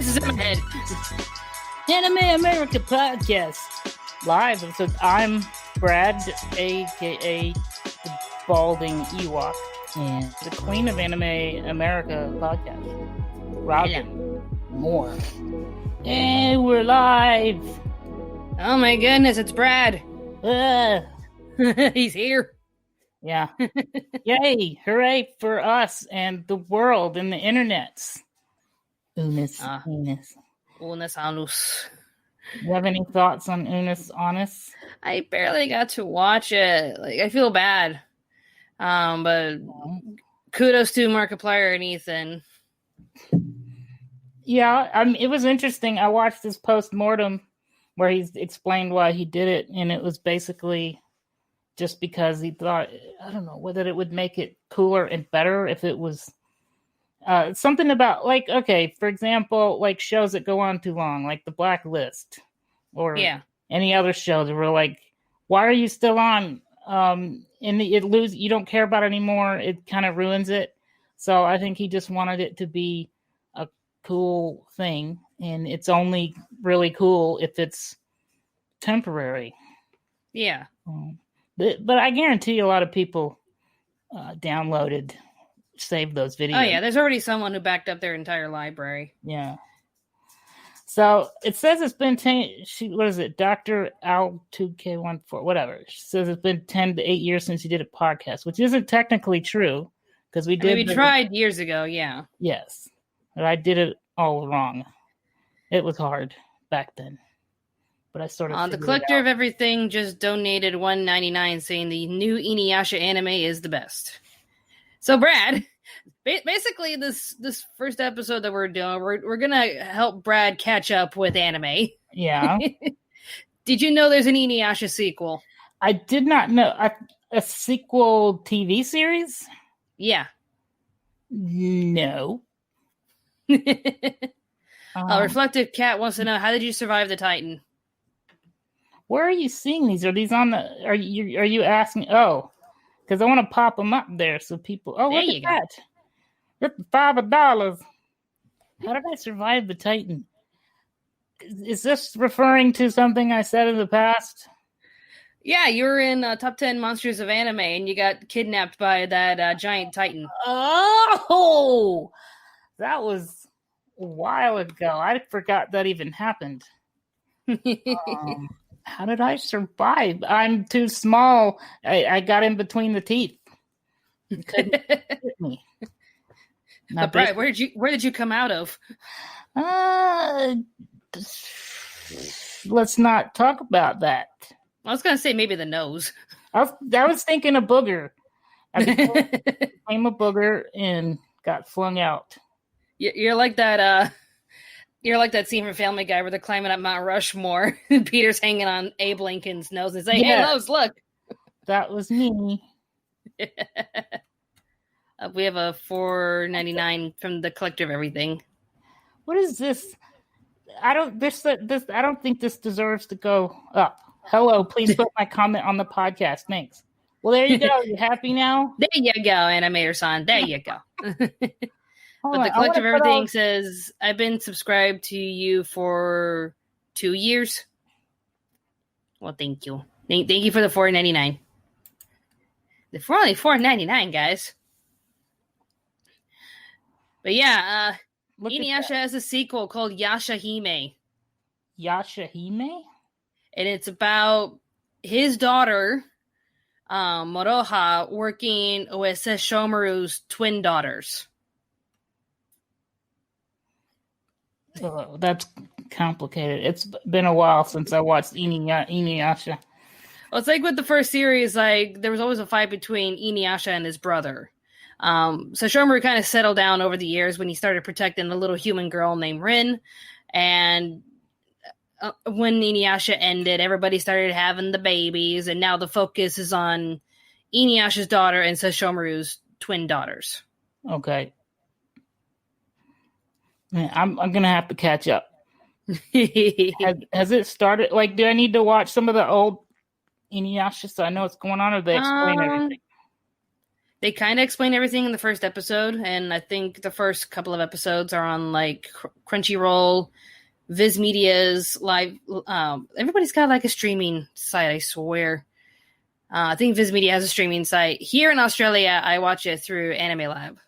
This is in my head. Anime America Podcast. Live. So I'm Brad, a.k.a. the Balding Ewok, and the Queen of Anime America Podcast, Robin Moore. And we're live. Oh my goodness, it's Brad. He's here. Yeah. Yay. Hooray for us and the world and the internets. Unus. Unus Annus. You have any thoughts on Unus Annus? I barely got to watch it. Like, I feel bad. But kudos to Markiplier and Ethan. Yeah, it was interesting. I watched this post-mortem where he's explained why he did it, and it was basically just because he thought, I don't know, whether it would make it cooler and better if it was something about, like, okay, for example, like shows that go on too long, like The Blacklist, or any other show that were like, why are you still on? And you don't care about it anymore. It kind of ruins it. So I think he just wanted it to be a cool thing, and it's only really cool if it's temporary. Yeah. But I guarantee a lot of people saved those videos. Oh yeah, there's already someone who backed up their entire library. Yeah. So it says it's been what is it, Dr. Al2K14, whatever. She says it's been 10 to 8 years since he did a podcast, which isn't technically true because we tried years ago. Yeah. Yes, but I did it all wrong. It was hard back then. But I sort of the collector of everything just donated $1.99, saying the new Inuyasha anime is the best. So Brad, basically this first episode that we're doing, we're gonna help Brad catch up with anime. Yeah. Did you know there's an Inuyasha sequel? I did not know. A sequel TV series? Yeah. No. Reflective Cat wants to know, how did you survive the Titan? Where are you seeing these? Are these on the? Are you asking? Oh, because I want to pop them up there so people. Oh, look at that! Get the $5. How did I survive the Titan? Is this referring to something I said in the past? Yeah, you were in Top 10 Monsters of Anime, and you got kidnapped by that giant Titan. Oh, that was a while ago. I forgot that even happened. How did I survive? I'm too small. I got in between the teeth. You couldn't hit me. But Brad, where did you come out of? Let's not talk about that. I was gonna say maybe the nose. I was thinking a booger. I became a booger and got flung out. You're like that. You're like that scene from Family Guy where they're climbing up Mount Rushmore and Peter's hanging on Abe Lincoln's nose and saying, "Hey, Lowe's, look." That was me. We have a $4.99 from the collector of everything. What is this? I don't think this deserves to go up. Hello, please put my comment on the podcast. Thanks. Well, there you go. You happy now? There you go, Animator-san. There you go. But the collector of everything says, I've been subscribed to you for 2 years. Well, thank you. Thank you for the $4.99. For only $4.99, guys. But yeah, Inuyasha has a sequel called Yashahime. Yashahime? And it's about his daughter, Moroha, working with Sesshomaru's twin daughters. Oh, that's complicated. It's been a while since I watched Inuyasha. Well, it's like with the first series, like there was always a fight between Inuyasha and his brother. Sesshomaru kind of settled down over the years when he started protecting a little human girl named Rin. And when Inuyasha ended, everybody started having the babies, and now the focus is on Inuyasha's daughter and Sesshomaru's twin daughters. Okay. I'm gonna have to catch up. Has it started? Like, do I need to watch some of the old Inuyasha so I know what's going on, or they explain everything? They kind of explain everything in the first episode, and I think the first couple of episodes are on like Crunchyroll, Viz Media's live. Everybody's got like a streaming site, I swear. I think Viz Media has a streaming site. Here in Australia, I watch it through Anime Lab.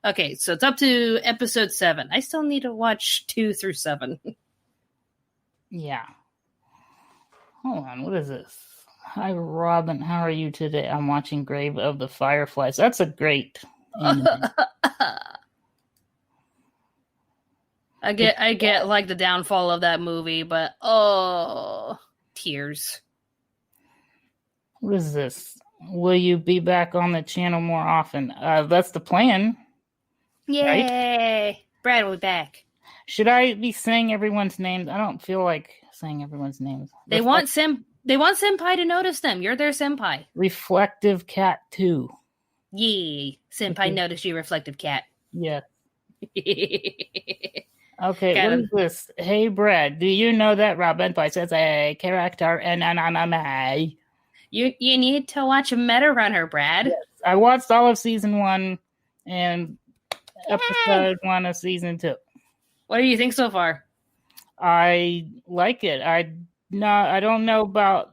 Okay, so it's up to episode 7. I still need to watch 2 through 7. Yeah. Hold on, what is this? Hi, Robin. How are you today? I'm watching Grave of the Fireflies. That's a great anime. I get like the downfall of that movie, but tears. What is this? Will you be back on the channel more often? That's the plan. Yay! Right? Brad will be back. Should I be saying everyone's names? I don't feel like saying everyone's names. They want Senpai to notice them. You're their Senpai. Reflective Cat 2. Yay. Senpai noticed you, Reflective Cat. Yeah. Okay, what is this? Hey, Brad, do you know that Robin Voice is a character in an anime? You need to watch Meta Runner, Brad. Yes, I watched all of season 1 and episode 1 of season 2. What do you think so far? I like it. I don't know about.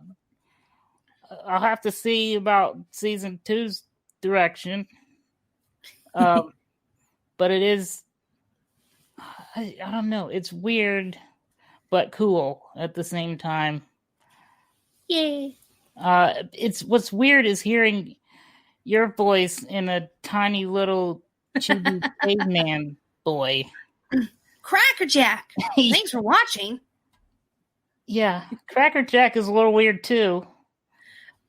I'll have to see about season 2's direction. But it is. I don't know. It's weird, but cool at the same time. Yay! It's what's weird is hearing your voice in a tiny little chibi caveman boy. Crackerjack. Thanks for watching. Yeah, Crackerjack is a little weird too.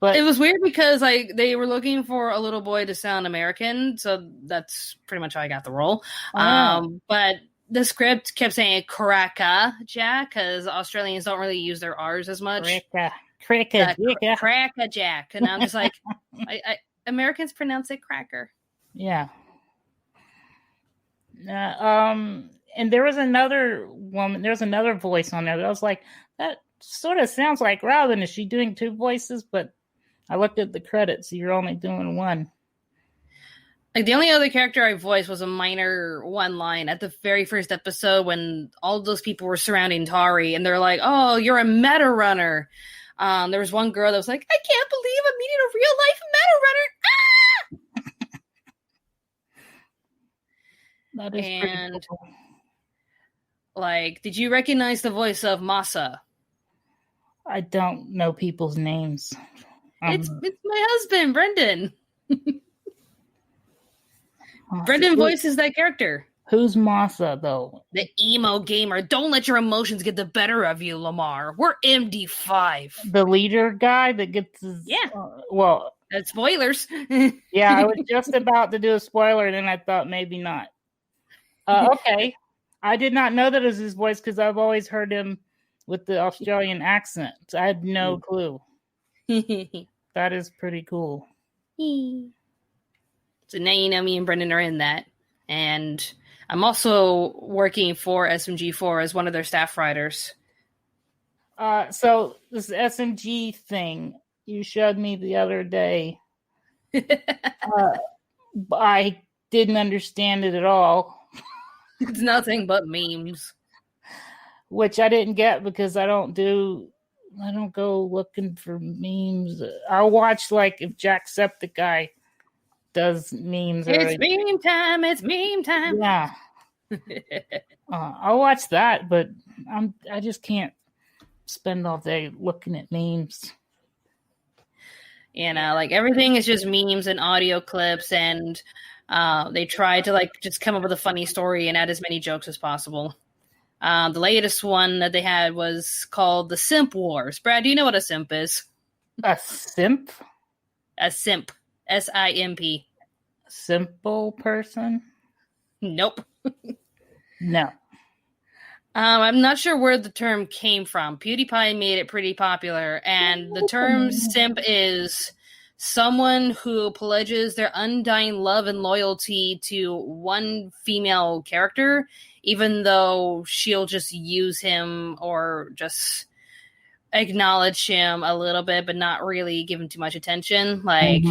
But it was weird because like they were looking for a little boy to sound American, so that's pretty much how I got the role. But the script kept saying Crackerjack because Australians don't really use their R's as much. Crackerjack, and I'm just like, Americans pronounce it cracker. Yeah. And there was another woman. There was another voice on there that I was like, that sort of sounds like Robin. Is she doing 2 voices? But I looked at the credits. You're only doing 1. Like the only other character I voiced was a minor one line at the very first episode when all those people were surrounding Tari, and they're like, "Oh, you're a meta runner." There was one girl that was like, "I can't believe I'm meeting a real life meta runner." That is pretty cool. Like, did you recognize the voice of Masa? I don't know people's names. It's my husband, Brendan. Brendan voices that character. Who's Masa, though? The emo gamer. Don't let your emotions get the better of you, Lamar. We're MD5. The leader guy that gets his... Yeah. Well... That's spoilers. Yeah, I was just about to do a spoiler, and then I thought maybe not. Okay. I did not know that was his voice because I've always heard him with the Australian accent. I had no clue. That is pretty cool. So now you know me and Brendan are in that. And I'm also working for SMG4 as one of their staff writers. So this SMG thing you showed me the other day, I didn't understand it at all. It's nothing but memes. Which I didn't get because I don't go looking for memes. I'll watch like if Jacksepticeye does memes. It's meme time. It's meme time. Yeah. I'll watch that, but I just can't spend all day looking at memes. You know, like everything is just memes and audio clips, and they try to like just come up with a funny story and add as many jokes as possible. The latest one that they had was called the Simp Wars. Brad, do you know what a simp is? A simp? A simp. S-I-M-P. Simple person? Nope. No. I'm not sure where the term came from. PewDiePie made it pretty popular, and the term simp is someone who pledges their undying love and loyalty to one female character, even though she'll just use him or just acknowledge him a little bit, but not really give him too much attention. Like,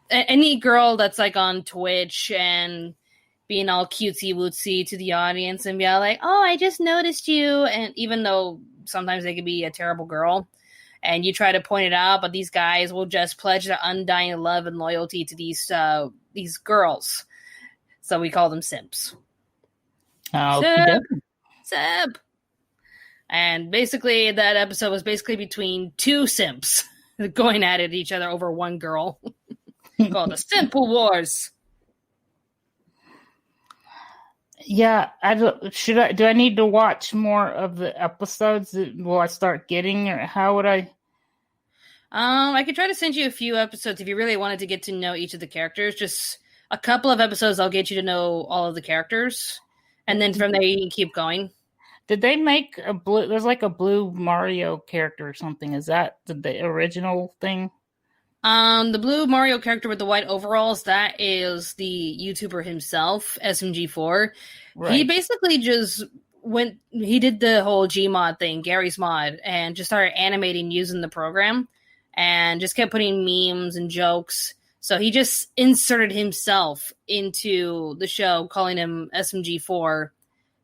any girl that's like on Twitch and being all cutesy wootsy to the audience and be all like, oh, I just noticed you. And even though sometimes they could be a terrible girl and you try to point it out, but these guys will just pledge their undying love and loyalty to these girls. So we call them simps. Simp. And basically that episode was basically between two simps going at it each other over one girl. Called the Simple Wars. Yeah, do I need to watch more of the episodes? Will I start getting, or how would I? I could try to send you a few episodes if you really wanted to get to know each of the characters. Just a couple of episodes, I'll get you to know all of the characters, and then from there you can keep going. Did they make a blue? There's like a blue Mario character or something. Is that the original thing? The blue Mario character with the white overalls, that is the YouTuber himself, SMG4. Right. He basically just he did the whole Gmod thing, Gary's Mod, and just started animating using the program and just kept putting memes and jokes. So he just inserted himself into the show, calling him SMG4.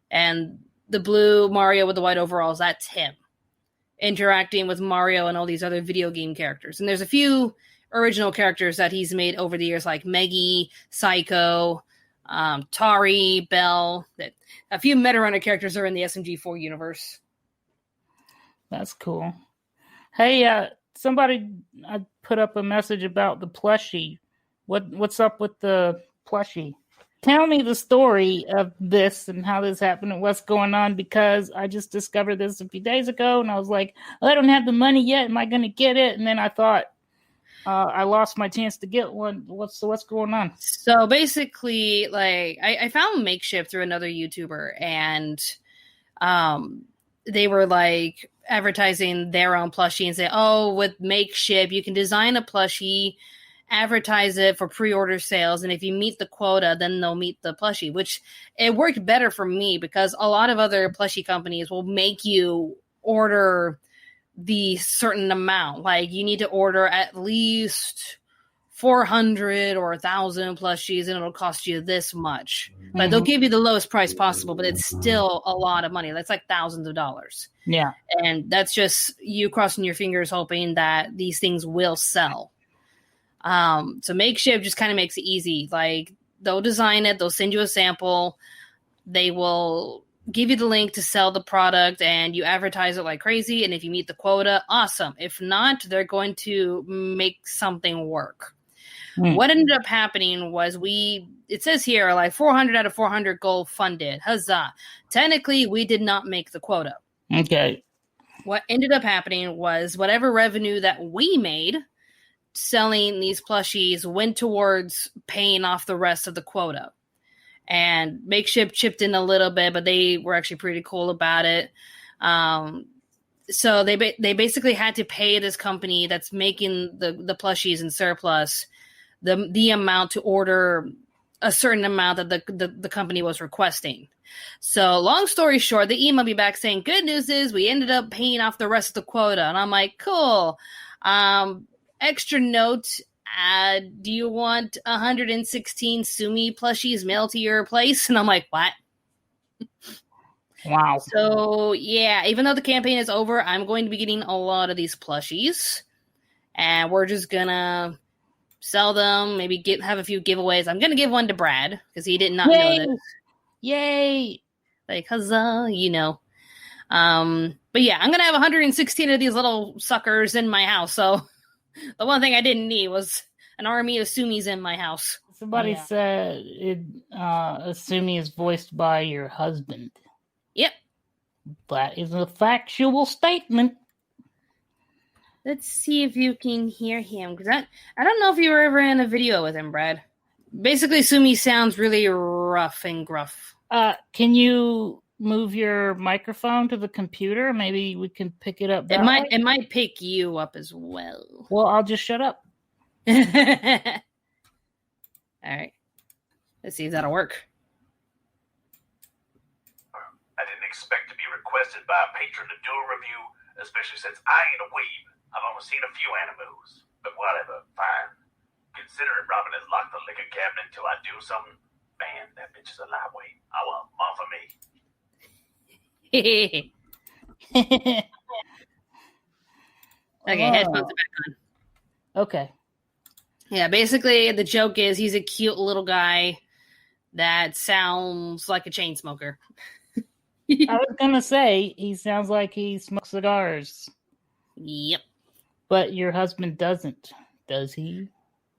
And the blue Mario with the white overalls, that's him interacting with Mario and all these other video game characters. And there's a few original characters that he's made over the years, like Meggy, Psycho, Tari, Belle. That a few Metarunner characters are in the SMG4 universe. That's cool. Hey, somebody put up a message about the plushie. What's up with the plushie? Tell me the story of this and how this happened and what's going on, because I just discovered this a few days ago and I was like, I don't have the money yet. Am I going to get it? And then I thought I lost my chance to get one. What's going on? So basically, like I found Makeshift through another YouTuber, and they were like advertising their own plushie and say, oh, with Makeshift, you can design a plushie, advertise it for pre-order sales, and if you meet the quota, then they'll meet the plushie, which it worked better for me because a lot of other plushie companies will make you order the certain amount. Like you need to order at least 400 or 1,000 plushies and it'll cost you this much. But they'll give you the lowest price possible, but it's still a lot of money. That's like thousands of dollars. Yeah. And that's just you crossing your fingers hoping that these things will sell. So Makeshift just kind of makes it easy. Like they'll design it, they'll send you a sample, they will give you the link to sell the product, and you advertise it like crazy. And if you meet the quota, awesome. If not, they're going to make something work. What ended up happening was it says here like 400 out of 400 goal funded. Huzzah. Technically, we did not make the quota. Okay. What ended up happening was whatever revenue that we made selling these plushies went towards paying off the rest of the quota. And Makeshift chipped in a little bit, but they were actually pretty cool about it. So they basically had to pay this company that's making the plushies in surplus the amount to order a certain amount that the company was requesting. So long story short, they emailed me back saying, good news is we ended up paying off the rest of the quota. And I'm like, cool. Extra note, do you want 116 Sumi plushies mailed to your place? And I'm like, what? Wow. So, yeah, even though the campaign is over, I'm going to be getting a lot of these plushies. And we're just going to sell them, maybe have a few giveaways. I'm going to give one to Brad because he did not know this. Yay! Like, huzzah, you know. But, yeah, I'm going to have 116 of these little suckers in my house. So the one thing I didn't need was an army of Sumis in my house. Somebody said Sumi is voiced by your husband. Yep. That is a factual statement. Let's see if you can hear him. Because I don't know if you were ever in a video with him, Brad. Basically, Sumi sounds really rough and gruff. Can you move your microphone to the computer? Maybe we can pick it up. It might pick you up as well. Well, I'll just shut up. All right. Let's see if that'll work. I didn't expect to be requested by a patron to do a review, especially since I ain't a weeb. I've only seen a few animals, but whatever, fine. considering robbing his locked the liquor cabinet until I do something. Man, that bitch is a lightweight. I want one for me. Okay, headphones are back on. Okay. Yeah, basically the joke is he's a cute little guy that sounds like a chain smoker. I was gonna say he sounds like he smokes cigars. Yep. But your husband doesn't, does he?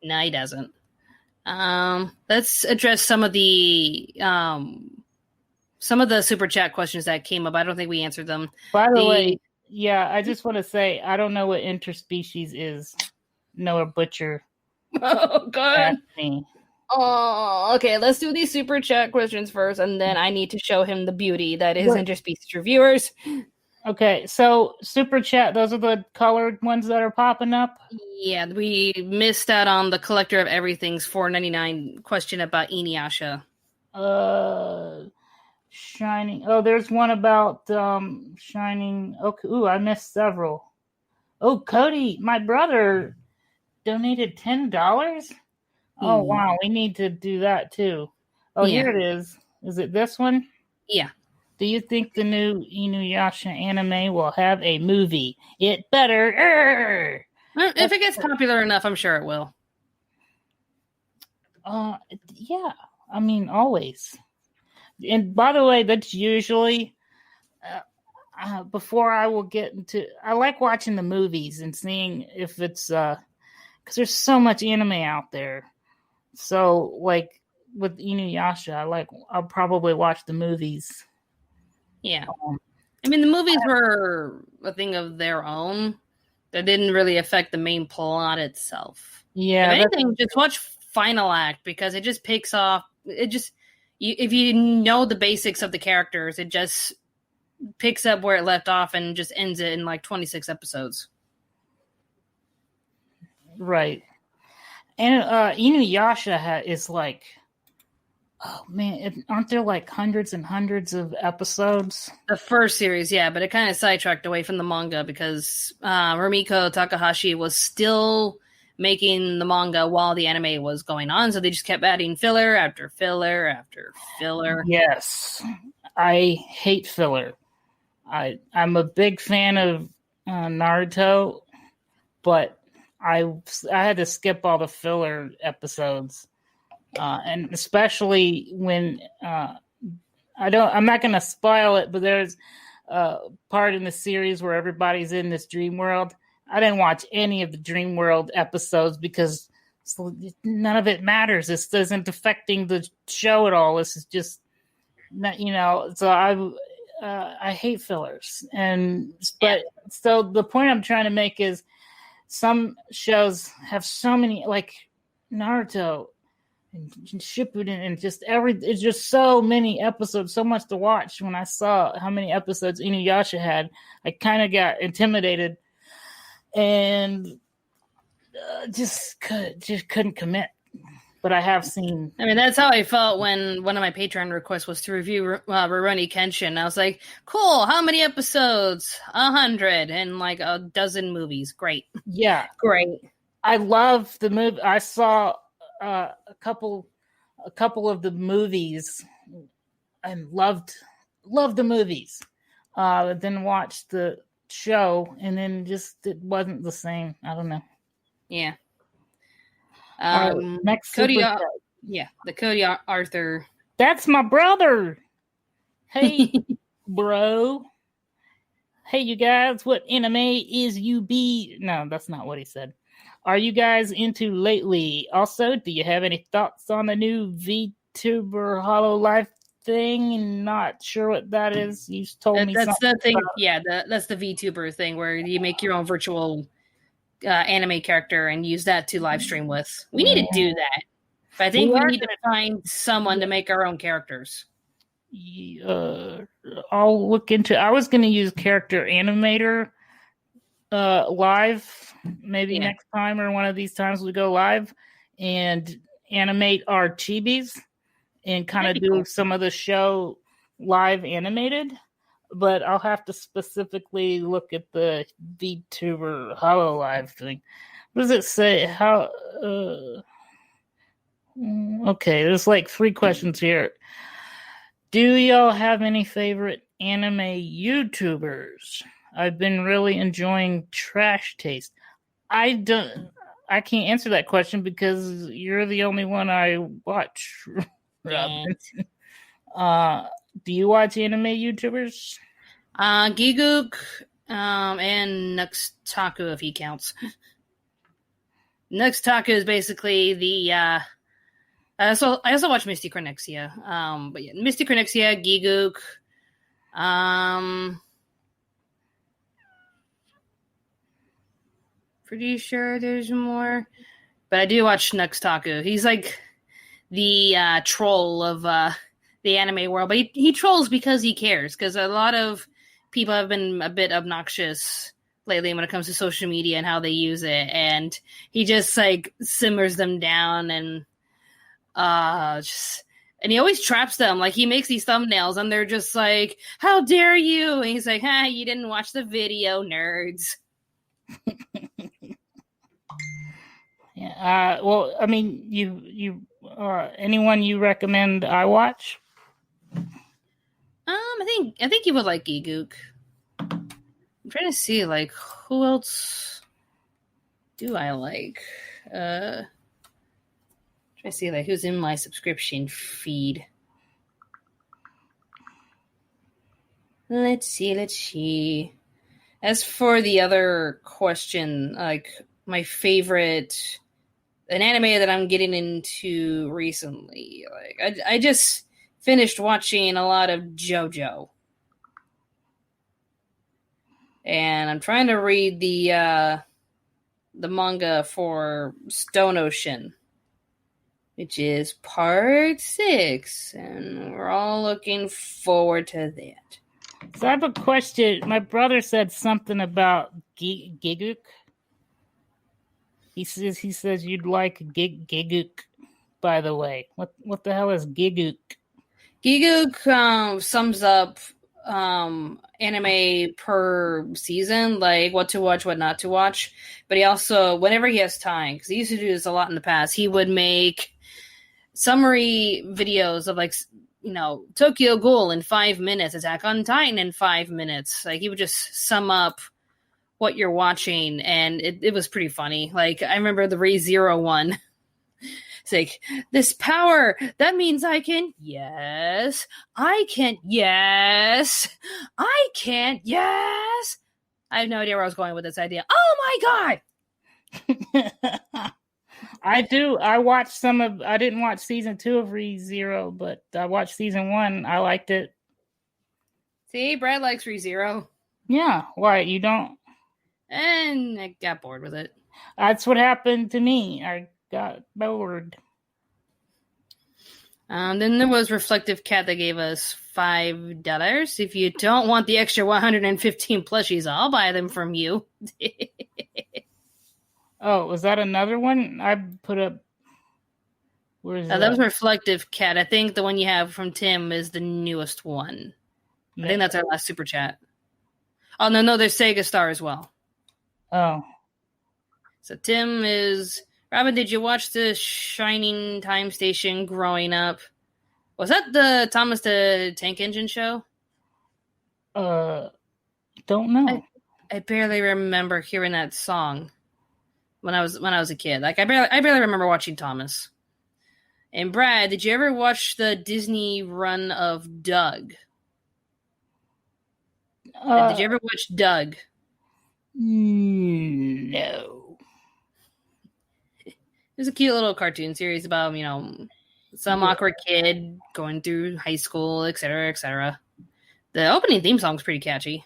No, he doesn't. Let's address some of the super chat questions that came up. I don't think we answered them. By the way, yeah, I just want to say I don't know what interspecies is. Noah Butcher. Oh God. Asked me. Oh, okay. Let's do these super chat questions first, and then I need to show him the beauty that is interspecies reviewers. Okay, so super chat. Those are the colored ones that are popping up. Yeah, we missed out on the collector of everything's $4.99 question about Inuyasha. Shining. Oh, there's one about Shining. Okay, ooh, I missed several. Oh, Cody, my brother, donated $10. Oh wow, we need to do that too. Oh, yeah. Here it is. Is it this one? Yeah. Do you think the new Inuyasha anime will have a movie? It better. If it gets popular enough, I'm sure it will. Yeah. I mean, always. And by the way, that's usually before I will get into. I like watching the movies and seeing if it's because there's so much anime out there. So, like with Inuyasha, I'll probably watch the movies. Yeah. I mean, the movies were a thing of their own. That didn't really affect the main plot itself. Yeah. If anything, just watch Final Act because it just picks off. If you know the basics of the characters, it just picks up where it left off and just ends it in like 26 episodes. Right. And Inuyasha is like, oh man, aren't there like hundreds and hundreds of episodes? The first series, yeah, but it kind of sidetracked away from the manga because Rumiko Takahashi was still making the manga while the anime was going on, so they just kept adding filler after filler after filler. Yes, I hate filler. I'm a big fan of Naruto, but I had to skip all the filler episodes, and especially when I'm not going to spoil it, but there's a part in the series where everybody's in this dream world. I didn't watch any of the dream world episodes because none of it matters. This isn't affecting the show at all. This is just not, So I hate fillers, so the point I'm trying to make is. Some shows have so many, like Naruto and Shippuden, and it's just so many episodes, so much to watch. When I saw how many episodes Inuyasha had, I kind of got intimidated and just couldn't commit. But I have seen. I mean, that's how I felt when one of my Patreon requests was to review Rurouni Kenshin. I was like, cool, how many episodes? 100 and like a dozen movies. Great. Yeah. Great. I love the movie. I saw a couple of the movies and loved the movies. Then watched the show and then it wasn't the same. I don't know. Yeah. Next Cody, the Cody Arthur. That's my brother. Hey, bro. Hey, you guys, what anime is you be? No, that's not what he said. Are you guys into lately? Also, do you have any thoughts on the new VTuber Hololive thing? Not sure what that is. You told me that's something. The thing. Yeah, that's the VTuber thing where you make your own virtual anime character and use that to live stream with. We need to do that. But I think we need to find someone to make our own characters. I'll look into. I was going to use Character Animator live, maybe next time or one of these times we go live and animate our chibis and kind of do some of the show live animated. But I'll have to specifically look at the VTuber Hololive thing. What does it say? Okay, there's like 3 questions here. Do y'all have any favorite anime YouTubers? I've been really enjoying Trash Taste. I can't answer that question because you're the only one I watch, Robin. Do you watch anime YouTubers? Gigook, and Nuxtaku, if he counts. Nuxtaku is basically the I also watch Misty Chronexia. But yeah, Misty Chronexia, Gigook, pretty sure there's more. But I do watch Nuxtaku. He's like the troll of the anime world. But he trolls because he cares. Because a lot of people have been a bit obnoxious lately when it comes to social media and how they use it. And he just like simmers them down and and he always traps them. Like he makes these thumbnails and they're just like, how dare you? And he's like, you didn't watch the video, nerds. Yeah. Well, I mean, you anyone you recommend I watch? I think you would like Gigook. I'm trying to see like who else do I like? Trying to see like who's in my subscription feed. Let's see. As for the other question, like my favorite, an anime that I'm getting into recently, like I just finished watching a lot of JoJo, and I'm trying to read the manga for Stone Ocean, which is part 6, and we're all looking forward to that. So I have a question. My brother said something about Gigook. He says you'd like Gigook. By the way, what the hell is Gigook? Gigook sums up anime per season, like what to watch, what not to watch. But he also, whenever he has time, because he used to do this a lot in the past, he would make summary videos of like, Tokyo Ghoul in 5 minutes, Attack on Titan in 5 minutes. Like he would just sum up what you're watching, and it was pretty funny. Like I remember the Re:Zero one. It's like, this power, that means I can, yes. I can, yes. I can't, yes. I have no idea where I was going with this idea. Oh my God! I do. I watched I didn't watch season 2 of Re:Zero, but I watched season 1. I liked it. See, Brad likes Re:Zero. Yeah. Why? You don't? And I got bored with it. That's what happened to me. I got bored. Then there was Reflective Cat that gave us $5. If you don't want the extra 115 plushies, I'll buy them from you. Oh, was that another one? I put up. Where is that? That was Reflective Cat. I think the one you have from Tim is the newest one. Yeah. I think that's our last super chat. Oh, no, there's Sega Star as well. Oh. So Tim is... Robin, did you watch the Shining Time Station growing up? Was that the Thomas the Tank Engine show? Don't know. I barely remember hearing that song when I was a kid. Like I barely remember watching Thomas. And Brad, did you ever watch the Disney run of Doug? Did you ever watch Doug? No. It was a cute little cartoon series about, some awkward kid going through high school, et cetera, et cetera. The opening theme song's pretty catchy.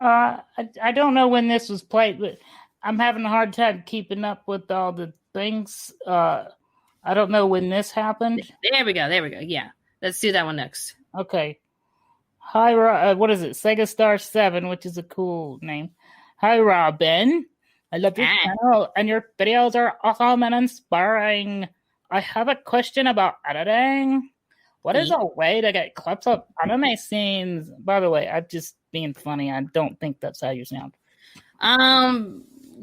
I don't know when this was played, but I'm having a hard time keeping up with all the things. I don't know when this happened. There we go. Yeah. Let's do that one next. Okay. Hi, what is it? Sega Star 7, which is a cool name. Hi, Robin. I love your channel, and your videos are awesome and inspiring. I have a question about editing. What is a way to get clips of anime scenes? By the way, I'm just being funny. I don't think that's how you sound.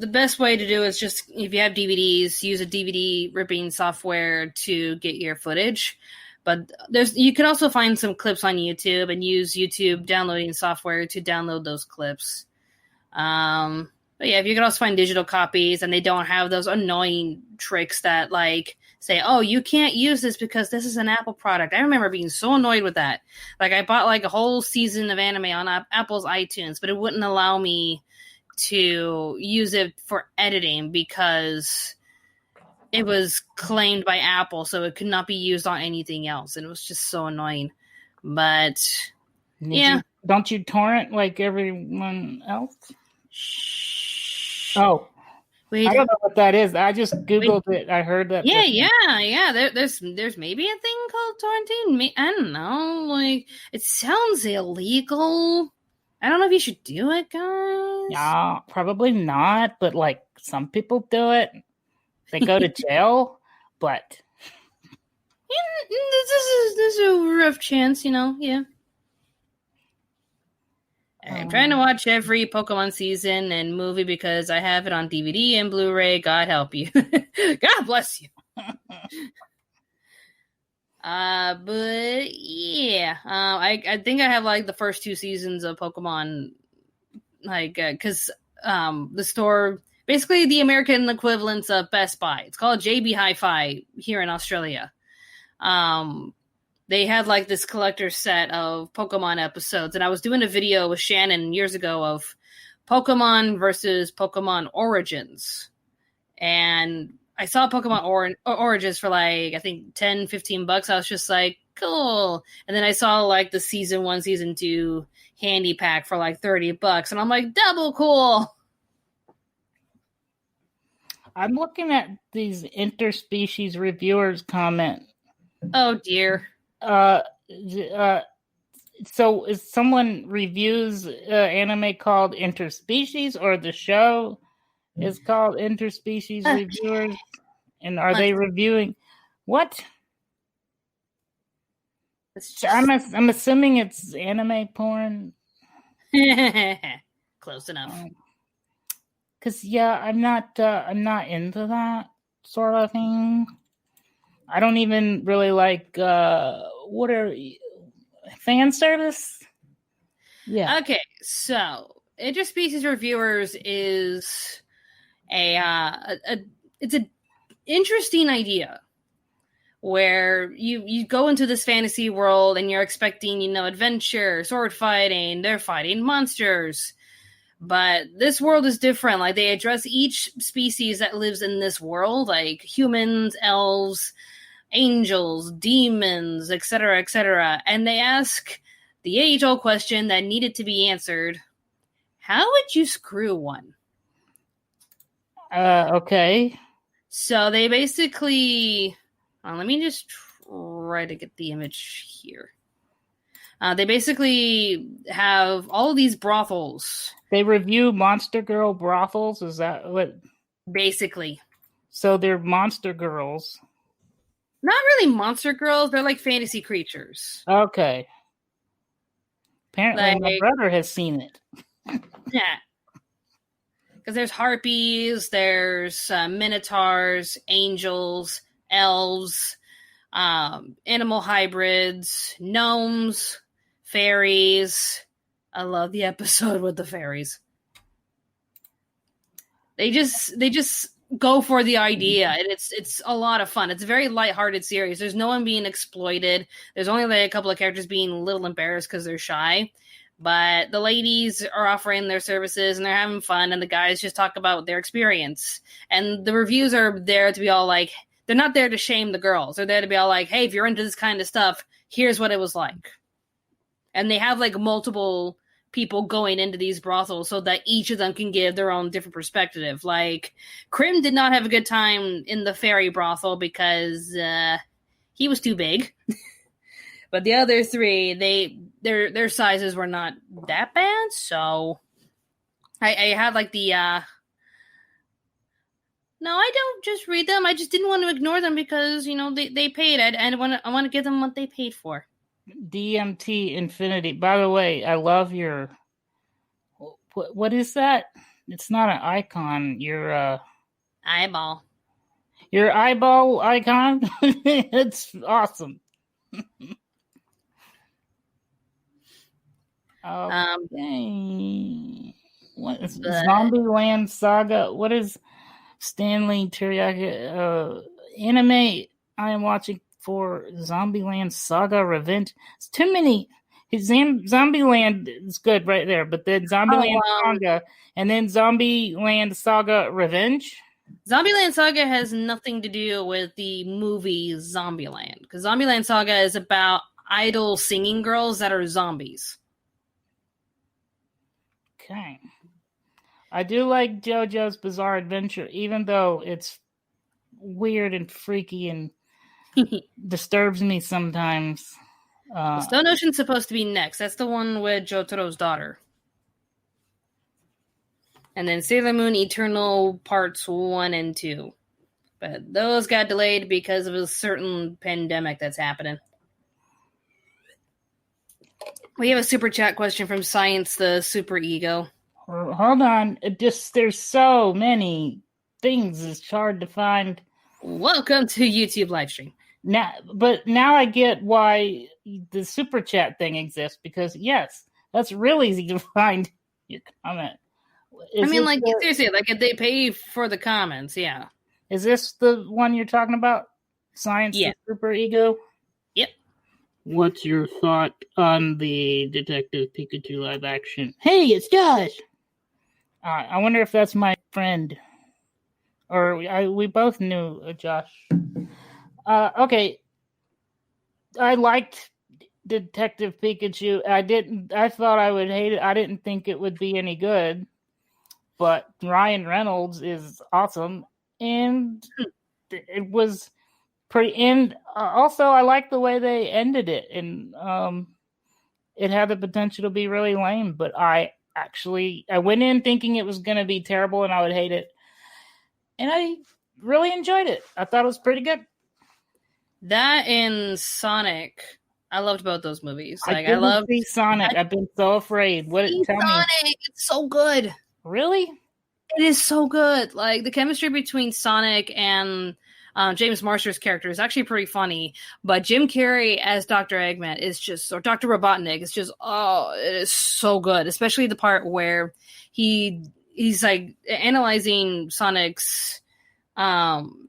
the best way to do is just, if you have DVDs, use a DVD ripping software to get your footage. But you can also find some clips on YouTube and use YouTube downloading software to download those clips. But yeah, if you can also find digital copies and they don't have those annoying tricks that like say, oh, you can't use this because this is an Apple product. I remember being so annoyed with that. Like I bought like a whole season of anime on Apple's iTunes, but it wouldn't allow me to use it for editing because it was claimed by Apple, so it could not be used on anything else. And it was just so annoying. But don't you torrent like everyone else? Shh. Oh, wait, I don't know what that is. I just Googled it. I heard that. Yeah. There's maybe a thing called torrenting. I don't know. Like, it sounds illegal. I don't know if you should do it, guys. Yeah, probably not. But like some people do it. They go to jail. But this is a rough chance, Yeah. I'm trying to watch every Pokemon season and movie because I have it on DVD and Blu-ray. God help you. God bless you. But yeah, I think I have like the first 2 seasons of Pokemon, like, because the store, basically the American equivalent of Best Buy. It's called JB Hi-Fi here in Australia. They had like this collector set of Pokemon episodes, and I was doing a video with Shannon years ago of Pokemon versus Pokemon Origins. And I saw Pokemon Origins for like, I think $10-15. I was just like, cool. And then I saw like the season 1, season 2 handy pack for like $30. And I'm like, double cool. I'm looking at these interspecies reviewers comment. Oh dear. So if someone reviews anime called Interspecies, or the show is called Interspecies Reviewers, and are they reviewing what? I'm assuming it's anime porn. Close enough. Cause I'm not into that sort of thing. I don't even really like fan service. Yeah. Okay, so Interspecies Reviewers is it's an interesting idea where you go into this fantasy world and you're expecting, adventure, sword fighting, they're fighting monsters. But this world is different. Like, they address each species that lives in this world, like humans, elves, angels, demons, etc., etc. And they ask the age-old question that needed to be answered: how would you screw one? Okay. So they basically... let me just try to get the image here. They basically have all of these brothels. They review Monster Girl brothels? Is that what? Basically. So they're monster girls. Not really monster girls. They're like fantasy creatures. Okay. Apparently my brother has seen it. Yeah. Because there's harpies, there's minotaurs, angels, elves, animal hybrids, gnomes, fairies. I love the episode with the fairies. They just go for the idea, and it's a lot of fun. It's a very lighthearted series. There's no one being exploited. There's only like a couple of characters being a little embarrassed because they're shy. But the ladies are offering their services and they're having fun, and the guys just talk about their experience. And the reviews are there to be all like, they're not there to shame the girls. They're there to be all like, hey, if you're into this kind of stuff, here's what it was like. And they have like multiple people going into these brothels so that each of them can give their own different perspective. Like, Krim did not have a good time in the fairy brothel because he was too big. But the other 3, their sizes were not that bad. So I had like the no, I don't just read them. I just didn't want to ignore them because, they paid. I want to give them what they paid for. DMT Infinity. By the way, I love your... What is that? It's not an icon. Eyeball. Your eyeball icon. It's awesome. Okay. What is Zombieland Saga? What is Stanley Teriyaki anime I am watching for Zombieland Saga Revenge? It's too many. Zombieland is good right there, but then Zombieland Saga and then Zombieland Saga Revenge. Zombieland Saga has nothing to do with the movie Zombieland, because Zombieland Saga is about idol singing girls that are zombies. Okay. I do like JoJo's Bizarre Adventure, even though it's weird and freaky and disturbs me sometimes. Stone Ocean's supposed to be next. That's the one with Jotaro's daughter. And then Sailor Moon Eternal Parts 1 and 2. But those got delayed because of a certain pandemic that's happening. We have a super chat question from Science the Super Ego. Hold on. There's so many things. It's hard to find. Welcome to YouTube livestream. Now I get why the super chat thing exists, because yes, that's real easy to find your comment. Seriously, if they pay for the comments, yeah. Is this the one you're talking about? Science the Super Ego? Yep. What's your thought on the Detective Pikachu live action? Hey, it's Josh! I wonder if that's my friend. Or we both knew Josh. Okay. I liked Detective Pikachu. I thought I would hate it. I didn't think it would be any good. But Ryan Reynolds is awesome. And it was pretty. And also, I like the way they ended it. And it had the potential to be really lame. But I went in thinking it was going to be terrible and I would hate it. And I really enjoyed it. I thought it was pretty good. That and Sonic. I loved both those movies. I love Sonic. I've been so afraid. Tell Sonic. me. It's so good. Really? It is so good. Like, the chemistry between Sonic and James Marsters' character is actually pretty funny. But Jim Carrey as Dr. Eggman is just, or Dr. Robotnik is just, it is so good. Especially the part where he's like analyzing Sonic's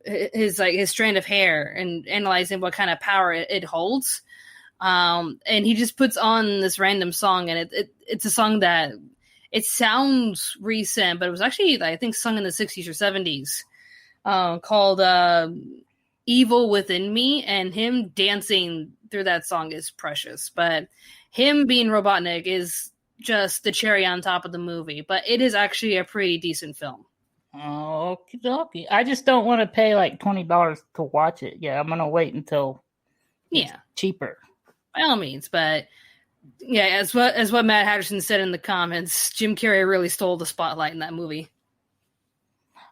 his strand of hair and analyzing what kind of power it holds. And he just puts on this random song, and it's a song that it sounds recent, but it was actually, I think, sung in the 60s or 70s, called Evil Within Me, and him dancing through that song is precious. But him being Robotnik is just the cherry on top of the movie, but it is actually a pretty decent film. Okay. I just don't want to pay like $20 to watch it. Yeah, I'm going to wait until it's cheaper. By all means, but yeah, as what Matt Hatterson said in the comments, Jim Carrey really stole the spotlight in that movie.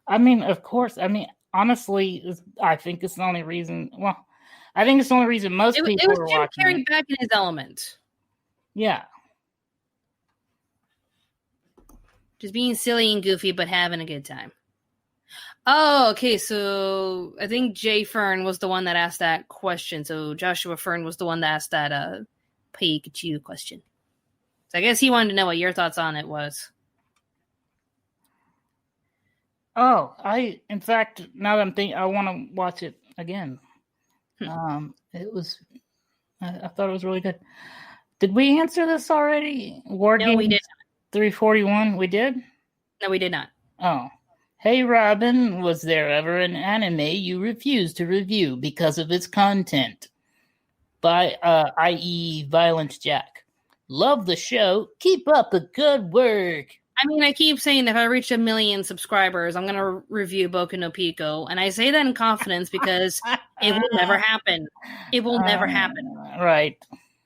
I mean, of course. I mean, honestly, I think it's the only reason. Well, I think it's the only reason most people are watching. It was Jim Carrey back in his element. Yeah. Just being silly and goofy, but having a good time. Oh, okay. So I think Jay Fern was the one that asked that question. So Joshua Fern was the one that asked that Pikachu question. So I guess he wanted to know what your thoughts on it was. Oh, in fact, now that I'm thinking, I want to watch it again. It was, I thought it was really good. Did we answer this already? No, we did not. 341, we did? No, we did not. Oh. Hey, Robin, was there ever an anime you refused to review because of its content? By, i.e. Violent Jack. Love the show. Keep up the good work. I mean, I keep saying if I reach 1 million subscribers, I'm going to review Boku no Pico. And I say that in confidence because it will never happen. It will never happen. Right.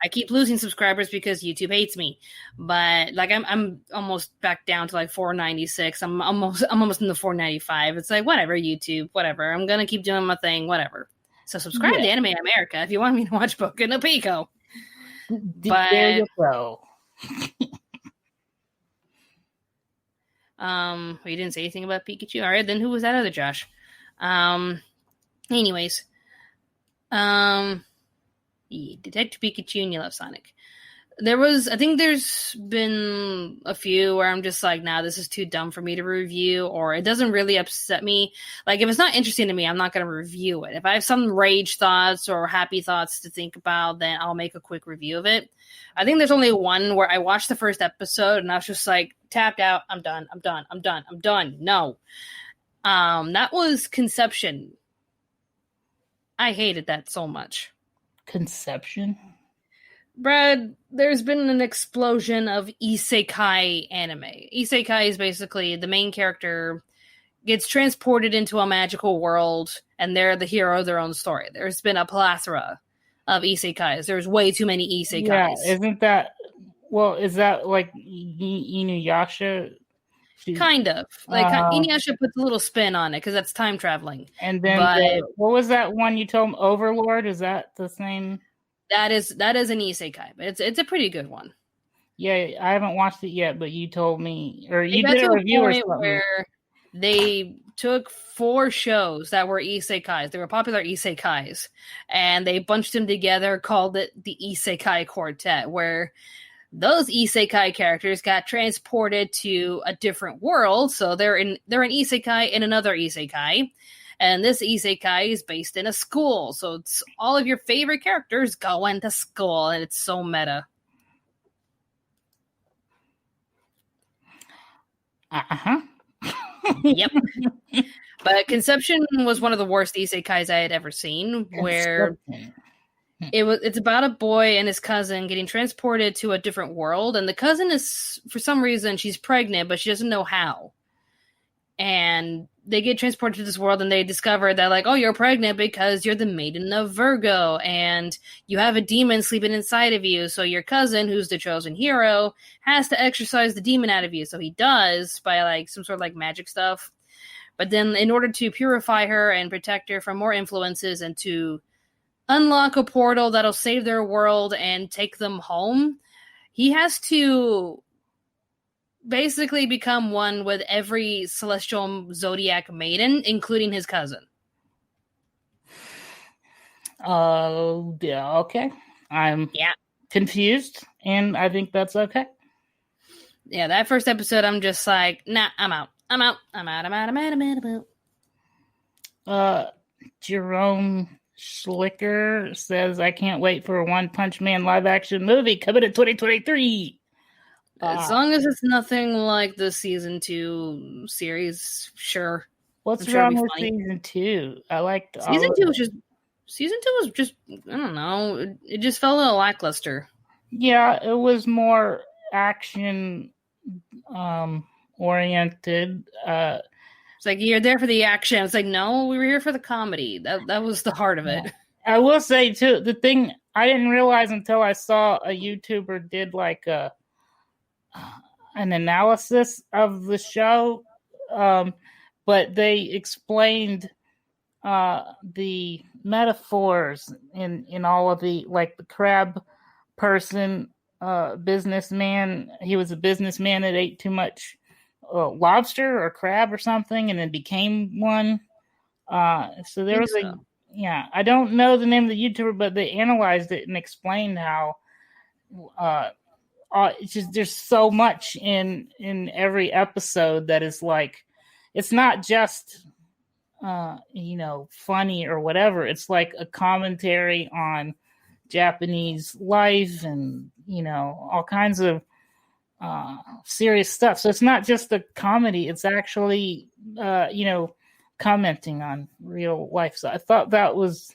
I keep losing subscribers because YouTube hates me, but like I'm almost back down to like 496. I'm almost in the 495. It's like whatever, YouTube, whatever. I'm gonna keep doing my thing, whatever. So subscribe to Anime America if you want me to watch Boku no Pico. But there you go. You didn't say anything about Pikachu. All right, then who was that other Josh? Anyways, Detective Pikachu and you love Sonic. I think there's been a few where I'm just like, nah, this is too dumb for me to review, or it doesn't really upset me. Like, if it's not interesting to me, I'm not going to review it. If I have some rage thoughts or happy thoughts to think about, then I'll make a quick review of it. I think there's only one where I watched the first episode and I was just like, tapped out, I'm done. No. That was Conception. I hated that so much. Conception? Brad, there's been an explosion of isekai anime. Isekai is basically the main character gets transported into a magical world and they're the hero of their own story. There's been a plethora of isekais. There's way too many isekais. Yeah, isn't that... Well, is that like Inuyasha? Kind of. Like, Inuyasha puts a little spin on it because that's time traveling. And then, what was that one you told me? Overlord? Is that the same... That is an isekai, but it's a pretty good one. Yeah, I haven't watched it yet, but you told me, or you did a review or something. Where they took 4 shows that were isekais. They were popular isekais, and they bunched them together, called it the Isekai Quartet, where those isekai characters got transported to a different world. So they're an isekai in another isekai. And this isekai is based in a school. So it's all of your favorite characters going to school. And it's so meta. Uh-huh. Yep. But Conception was one of the worst isekais I had ever seen. Where it's about a boy and his cousin getting transported to a different world. And the cousin is, for some reason, she's pregnant, but she doesn't know how. And they get transported to this world and they discover that, like, oh, you're pregnant because you're the maiden of Virgo and you have a demon sleeping inside of you. So your cousin, who's the chosen hero, has to exorcise the demon out of you. So he does by like some sort of like magic stuff. But then in order to purify her and protect her from more influences and to unlock a portal that'll save their world and take them home, he has to basically become one with every celestial zodiac maiden, including his cousin. Yeah, okay. I'm confused, and I think that's okay. Yeah, that first episode, I'm just like, nah, I'm out. Jerome Schlicker says, I can't wait for a One Punch Man live action movie coming in 2023. As long as it's nothing like the season 2 series, sure. What's wrong with season 2? I liked season 2 was just I don't know. It just felt a little lackluster. Yeah, it was more action oriented. It's like, you're there for the action. It's like, no, we were here for the comedy. That was the heart of it. I will say too, the thing I didn't realize until I saw a YouTuber did like an analysis of the show, but they explained the metaphors in all of the, like the crab person, businessman. He was a businessman that ate too much lobster or crab or something and then became one. So there was I don't know the name of the YouTuber, but they analyzed it and explained how it's just, there's so much in every episode that is like, it's not just funny or whatever. It's like a commentary on Japanese life and all kinds of serious stuff. So it's not just a comedy, it's actually commenting on real life. So I thought that was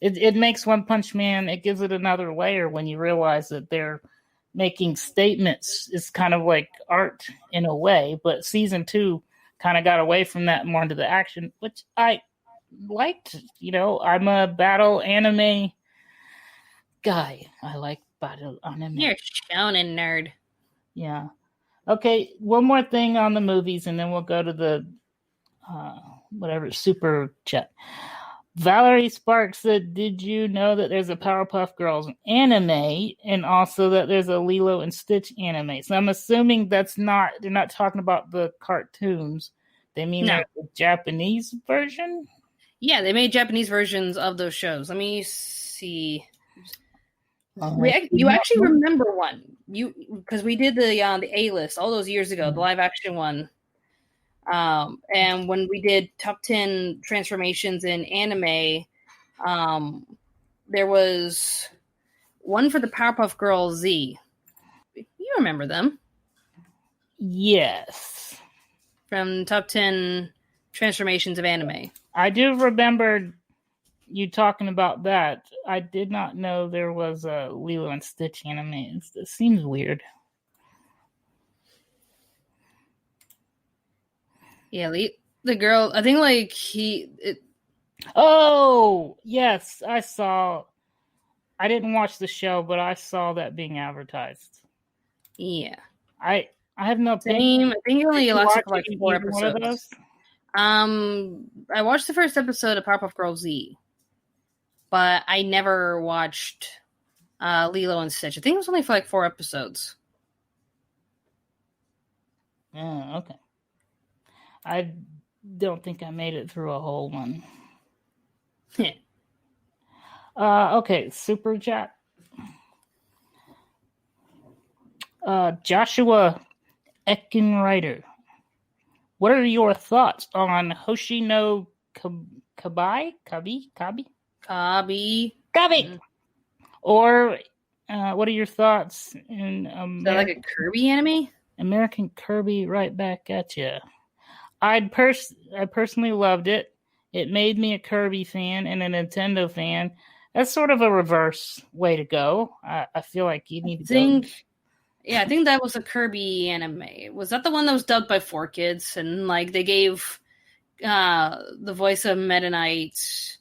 it makes One Punch Man, it gives it another layer when you realize that they're making statements. It's kind of like art in a way, but season 2 kind of got away from that more into the action, which I liked. I'm a battle anime guy. I like battle anime. You're a shonen nerd. Yeah. Okay, one more thing on the movies, and then we'll go to the whatever super chat. Valerie Sparks said, "Did you know that there's a Powerpuff Girls anime and also that there's a Lilo and Stitch anime?" So I'm assuming they're not talking about the cartoons. They mean No. there's a Japanese version? Yeah, they made Japanese versions of those shows. Let me see. Uh-huh. You actually remember one, because we did the A-list all those years ago, the live action one. And when we did top 10 transformations in anime, there was one for the Powerpuff Girls Z. You remember them Yes. from top 10 transformations of anime. I do remember you talking about that. I did not know there was a Lilo and Stitch anime. It seems weird. Yeah, the girl, I think like Oh, yes, I saw. I didn't watch the show, but I saw that being advertised. yeah. I have no Same. I think it only lasted for like 4 either one of episodes. those? I watched the first episode of Powerpuff Girls Z, but I never watched Lilo and Stitch. I think it was only for like 4 episodes. Oh, okay. I don't think I made it through a whole one. Okay, Super Chat. Joshua Eckenreiter. What are your thoughts on Hoshino Kabi? Or what are your thoughts in Is that like a Kirby anime? American Kirby? Right back at you. I personally loved it. It made me a Kirby fan and a Nintendo fan. That's sort of a reverse way to go. I feel like you need to go. Yeah, I think that was a Kirby anime. Was that the one that was dubbed by 4Kids? And like they gave the voice of Meta Knight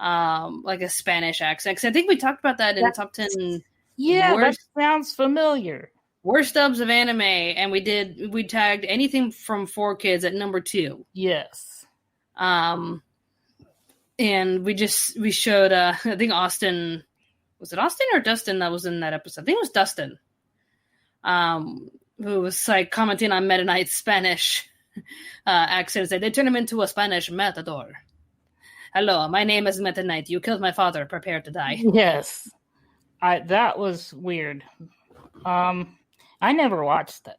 like a Spanish accent. 'Cause I think we talked about that in the top 10. Yeah, that sounds familiar. Worst dubs of anime, and we tagged anything from 4Kids at number 2. Yes. And we showed I think Austin, was it Austin or Dustin that was in that episode? I think it was Dustin. Who was like commenting on Meta Knight's Spanish accent. They turned him into a Spanish matador. Hello, my name is Meta Knight. You killed my father. Prepare to die. Yes. That was weird. I never watched that.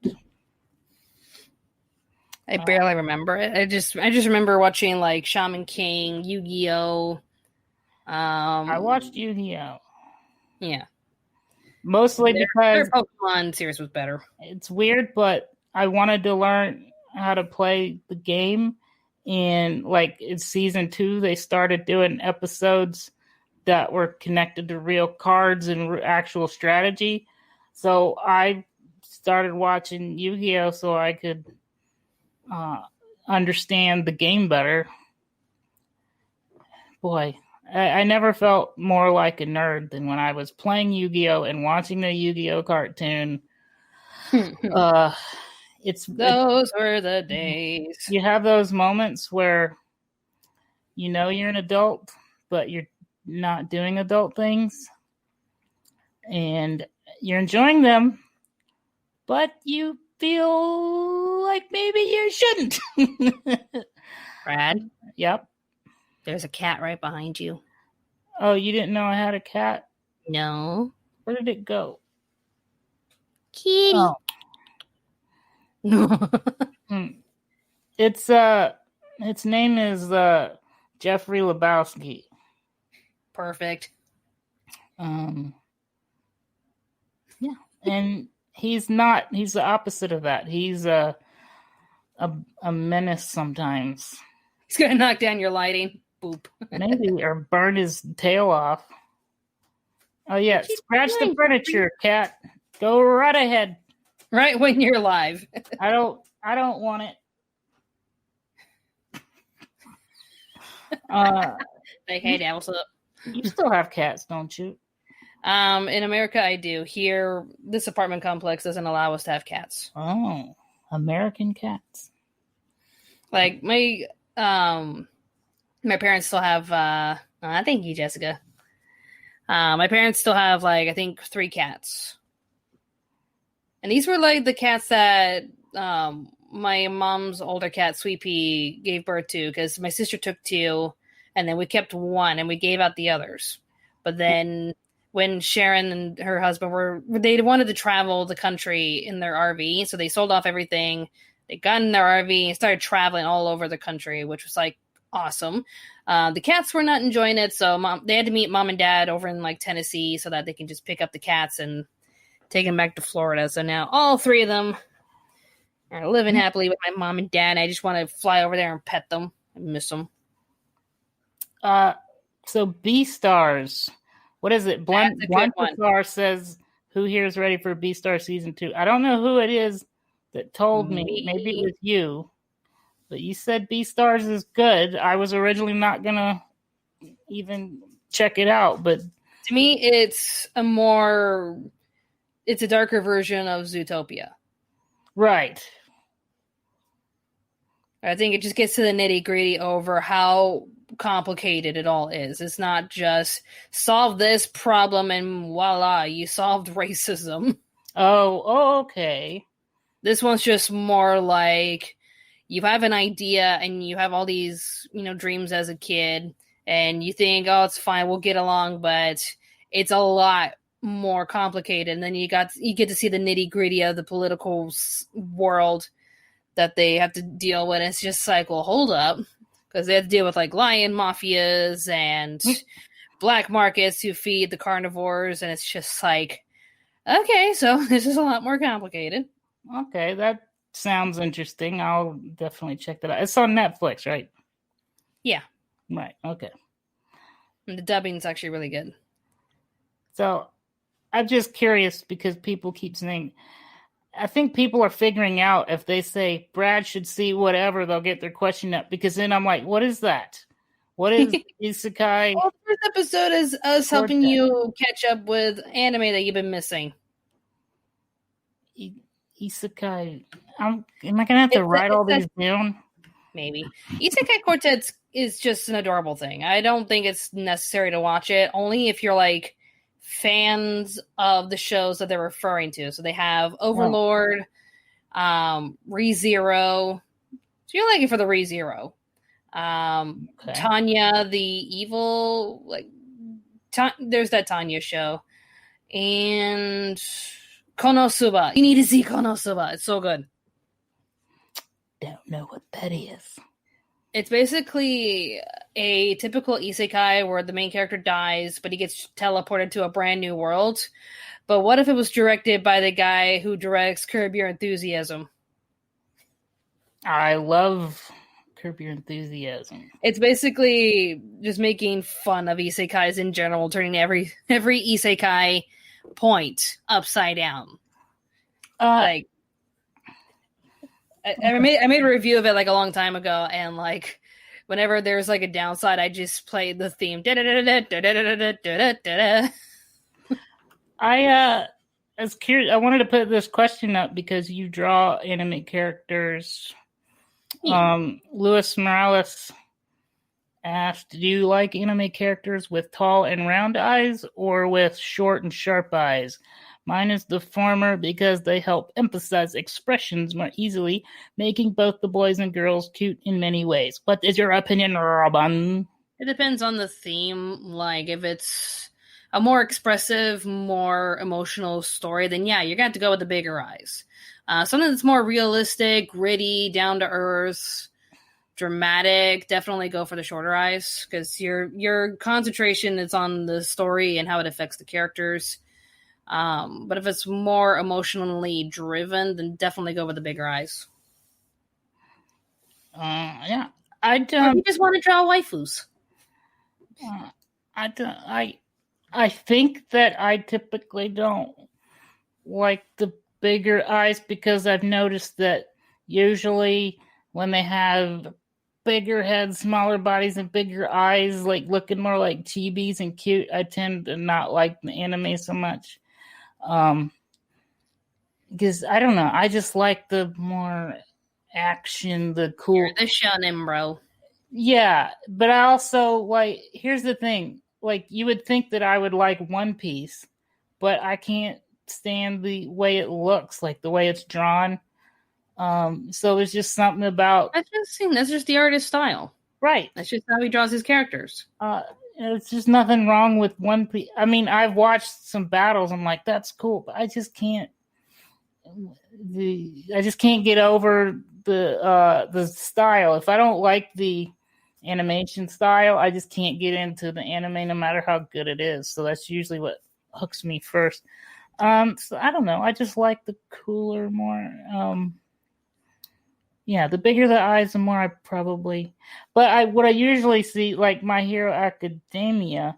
I barely remember it. I just remember watching like Shaman King, Yu-Gi-Oh. I watched Yu-Gi-Oh. Yeah. Mostly because their Pokemon series was better. It's weird, but I wanted to learn how to play the game. And like in season 2, they started doing episodes that were connected to real cards and actual strategy. So I started watching Yu-Gi-Oh so I could understand the game better. Boy, I never felt more like a nerd than when I was playing Yu-Gi-Oh and watching the Yu-Gi-Oh cartoon. Those were the days. You have those moments where you know you're an adult, but you're not doing adult things. And you're enjoying them, but you feel like maybe you shouldn't. Brad? Yep. There's a cat right behind you. Oh, you didn't know I had a cat? No. Where did it go? Kitty. Oh. Its name is Jeffrey Lebowski. Perfect. Yeah. And he's the opposite of that. He's a menace sometimes. He's gonna knock down your lighting. Boop. Maybe, or burn his tail off. Oh yeah, scratch the furniture, cat. Go right ahead. Right when you're live. I don't want it. Like, hey, Dad, what's up? You still have cats, don't you? In America, I do. Here, this apartment complex doesn't allow us to have cats. Oh, American cats. Like my My parents still have. Thank you, Jessica. My parents still have I think 3 cats, and these were the cats that my mom's older cat Sweet Pea gave birth to, because my sister took 2, and then we kept 1, and we gave out the others. But then when Sharon and her husband they wanted to travel the country in their RV, so they sold off everything. They got in their RV and started traveling all over the country, which was awesome. The cats were not enjoying it, so they had to meet mom and dad over in Tennessee so that they can just pick up the cats and take them back to Florida. So now all 3 of them are living happily with my mom and dad. I just want to fly over there and pet them. I miss them. So B-Stars, what is it? Blunt says, who here is ready for B-Star season 2? I don't know who it is that told me. Maybe it was you. But you said B-Stars is good. I was originally not going to even check it out, but to me, it's a darker version of Zootopia. Right. I think it just gets to the nitty-gritty over how complicated it all is. It's not just solve this problem and voila, you solved racism. Oh, okay. This one's just more you have an idea and you have all these, dreams as a kid, and you think, oh, it's fine, we'll get along, but it's a lot more complicated. And then you get to see the nitty-gritty of the political world that they have to deal with. It's just well, hold up, because they have to deal with lion mafias and black markets who feed the carnivores, and it's just okay, so this is a lot more complicated. Okay, that sounds interesting. I'll definitely check that out. It's on Netflix, right? Yeah. Right, okay. And the dubbing's actually really good. So, I'm just curious because people keep saying, I think people are figuring out if they say Brad should see whatever, they'll get their question up, because then I'm like, what is that? What is Isekai? Well, the first episode is us helping you catch up with anime that you've been missing. Isekai. Am I going to have to write all these down? Maybe. Isekai Quartet is just an adorable thing. I don't think it's necessary to watch it, only if you're fans of the shows that they're referring to. So they have Overlord, ReZero. So you're looking for the ReZero. Okay. Tanya, the evil, there's that Tanya show. And Konosuba. You need to see Konosuba. It's so good. Don't know what that is. It's basically a typical isekai where the main character dies, but he gets teleported to a brand new world. But what if it was directed by the guy who directs Curb Your Enthusiasm? I love Curb Your Enthusiasm. It's basically just making fun of isekais in general, turning every isekai point upside down. I made a review of it a long time ago, and whenever there's a downside, I just play the theme. I was curious. I wanted to put this question up because you draw anime characters. Yeah. Luis Morales asked, do you like anime characters with tall and round eyes or with short and sharp eyes? Mine is the former because they help emphasize expressions more easily, making both the boys and girls cute in many ways. What is your opinion, Robin? It depends on the theme. If it's a more expressive, more emotional story, then yeah, you're going to have to go with the bigger eyes. Something that's more realistic, gritty, down to earth, dramatic, definitely go for the shorter eyes, because your concentration is on the story and how it affects the characters. But if it's more emotionally driven, then definitely go with the bigger eyes. Yeah, Or you just want to draw waifus. I think that I typically don't like the bigger eyes because I've noticed that usually when they have bigger heads, smaller bodies, and bigger eyes, looking more like chibis and cute, I tend to not like the anime so much. Because I don't know, I just like the more action, the cool. You're the shonen, bro. Yeah, but I also like. Here's the thing: like, you would think that I would like One Piece, but I can't stand the way it looks, like the way it's drawn. So there's just something about That's just the artist's style. right. That's just how he draws his characters. It's just nothing wrong with One Piece. I mean, I've watched some battles. I'm like, that's cool, but I just can't. I just can't get over the style. If I don't like the animation style, I just can't get into the anime, no matter how good it is. So that's usually what hooks me first. So I don't know. I just like the cooler, more. Yeah, the bigger the eyes, the more I probably. But what I usually see, like My Hero Academia,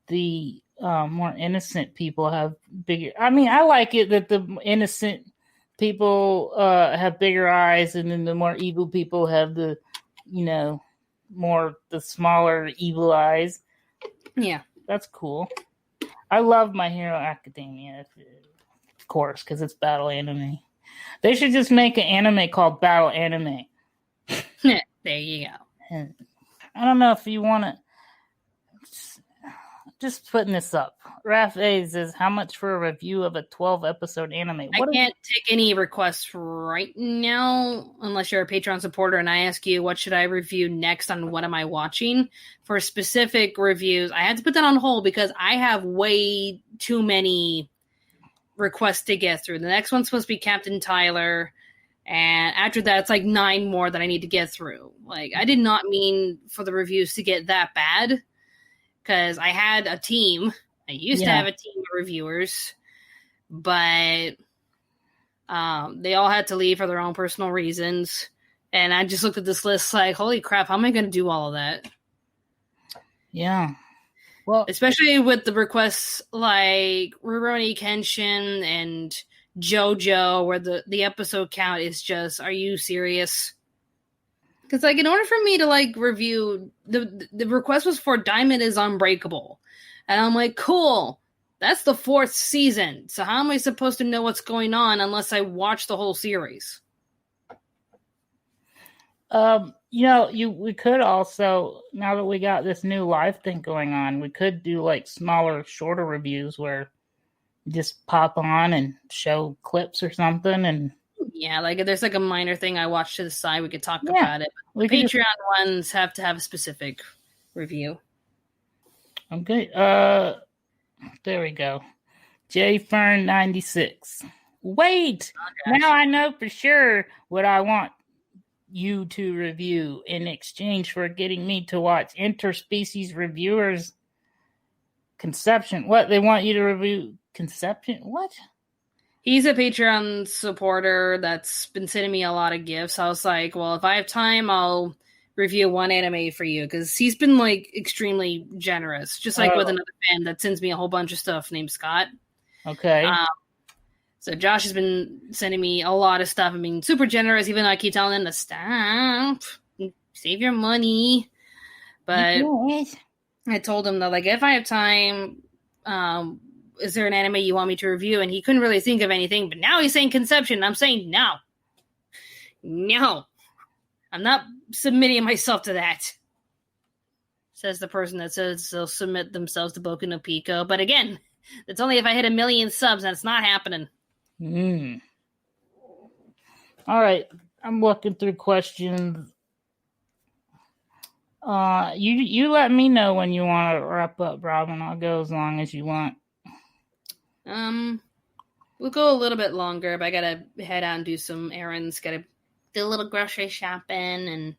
the more innocent people have bigger. I mean, I like it that the innocent people have bigger eyes, and then the more evil people have the, the smaller evil eyes. Yeah, that's cool. I love My Hero Academia, of course, because it's battle anime. They should just make an anime called Battle Anime. There you go. I don't know if you want to. Just putting this up. Raph A says, how much for a review of a 12-episode anime? I can't take any requests right now unless you're a Patreon supporter and I ask you what should I review next on what am I watching. For specific reviews, I had to put that on hold because I have way too many requests to get through. The next one's supposed to be Captain Tyler, and after that it's like 9 more that I need to get through. Like, I did not mean for the reviews to get that bad, because I had a team. I used to have a team of reviewers, but they all had to leave for their own personal reasons. And I just looked at this list like, holy crap, how am I going to do all of that? Yeah. Well, especially with the requests like Rurouni Kenshin and JoJo, where the episode count is just, are you serious? Because, like, in order for me to, like, review, the request was for Diamond is Unbreakable. And I'm like, cool, that's the 4th season. So how am I supposed to know what's going on unless I watch the whole series? We could also, now that we got this new live thing going on, we could do, like, smaller, shorter reviews where you just pop on and show clips or something, and yeah, like if there's like a minor thing I watched to the side, we could talk about it. The Patreon ones have to have a specific review. Okay. There we go. J Fern 96. Wait! Now I know for sure what I want you to review in exchange for getting me to watch Interspecies Reviewers Conception. What? They want you to review Conception? What? He's a Patreon supporter that's been sending me a lot of gifts. I was like, well, if I have time, I'll review one anime for you, because he's been, like, extremely generous. Just like with another fan that sends me a whole bunch of stuff named Scott. Okay. So Josh has been sending me a lot of stuff and being super generous, even though I keep telling him to stop, save your money. But I told him that, like, if I have time, is there an anime you want me to review? And he couldn't really think of anything, but now he's saying Conception. And I'm saying no. No. I'm not submitting myself to that. Says the person that says they'll submit themselves to Boku no Pico. But again, that's only if I hit 1 million subs, and it's not happening. All right. I'm looking through questions. You let me know when you want to wrap up, Robin. I'll go as long as you want. We'll go a little bit longer, but I gotta head out and do some errands. Gotta do a little grocery shopping and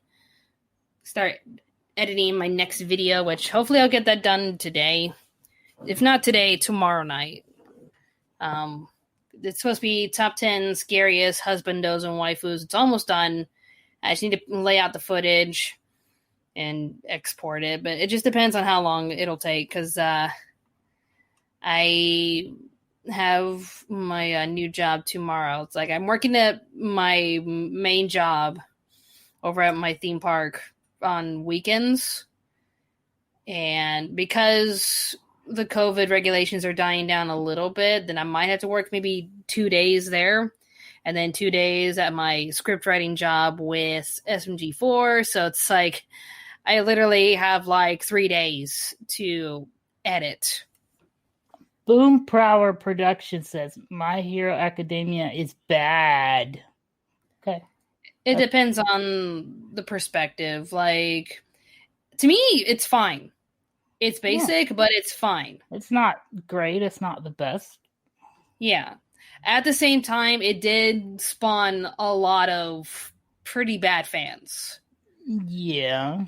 start editing my next video, which hopefully I'll get that done today. If not today, tomorrow night. It's supposed to be top 10 scariest husbandos and waifus. It's almost done. I just need to lay out the footage and export it, but it just depends on how long it'll take, because I have my new job tomorrow. It's like I'm working at my main job over at my theme park on weekends, and because the COVID regulations are dying down a little bit, then I might have to work maybe 2 days there and then 2 days at my script writing job with SMG4. So it's like I literally have like 3 days to edit. Boom Prower Production says My Hero Academia is bad. Okay. It depends on the perspective. Like, to me, it's fine. It's basic, but it's fine. It's not great. It's not the best. Yeah. At the same time, it did spawn a lot of pretty bad fans. Yeah.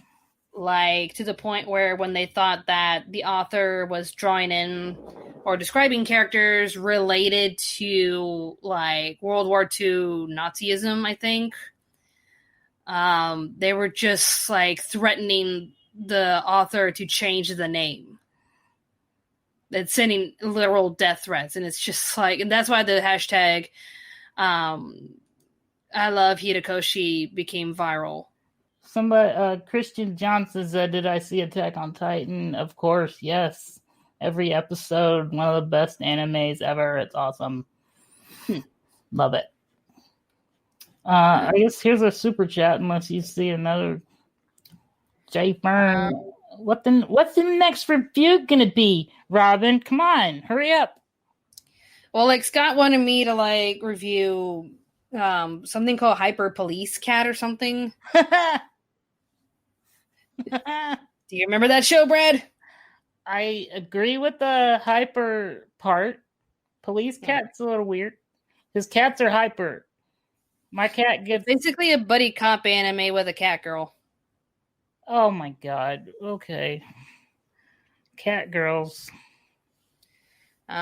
Like, to the point where when they thought that the author was drawing in or describing characters related to, like, World War II Nazism, I think, they were just, like, threatening the author to change the name. It's sending literal death threats, and it's just like, and that's why the hashtag I love Hitokoshi became viral. Somebody, Christian Johnson said, did I see Attack on Titan? Of course, yes. Every episode, one of the best animes ever. It's awesome. Love it. I guess here's a super chat, unless you see another. Jay Fern. What's the next review gonna be, Robin? Come on, hurry up. Well, like, Scott wanted me to, like, review something called Hyper Police Cat or something. Do you remember that show, Brad? I agree with the hyper part. Police Cat's a little weird. His cats are hyper. My cat gets basically a buddy cop anime with a cat girl. Oh my god. Okay. Cat girls.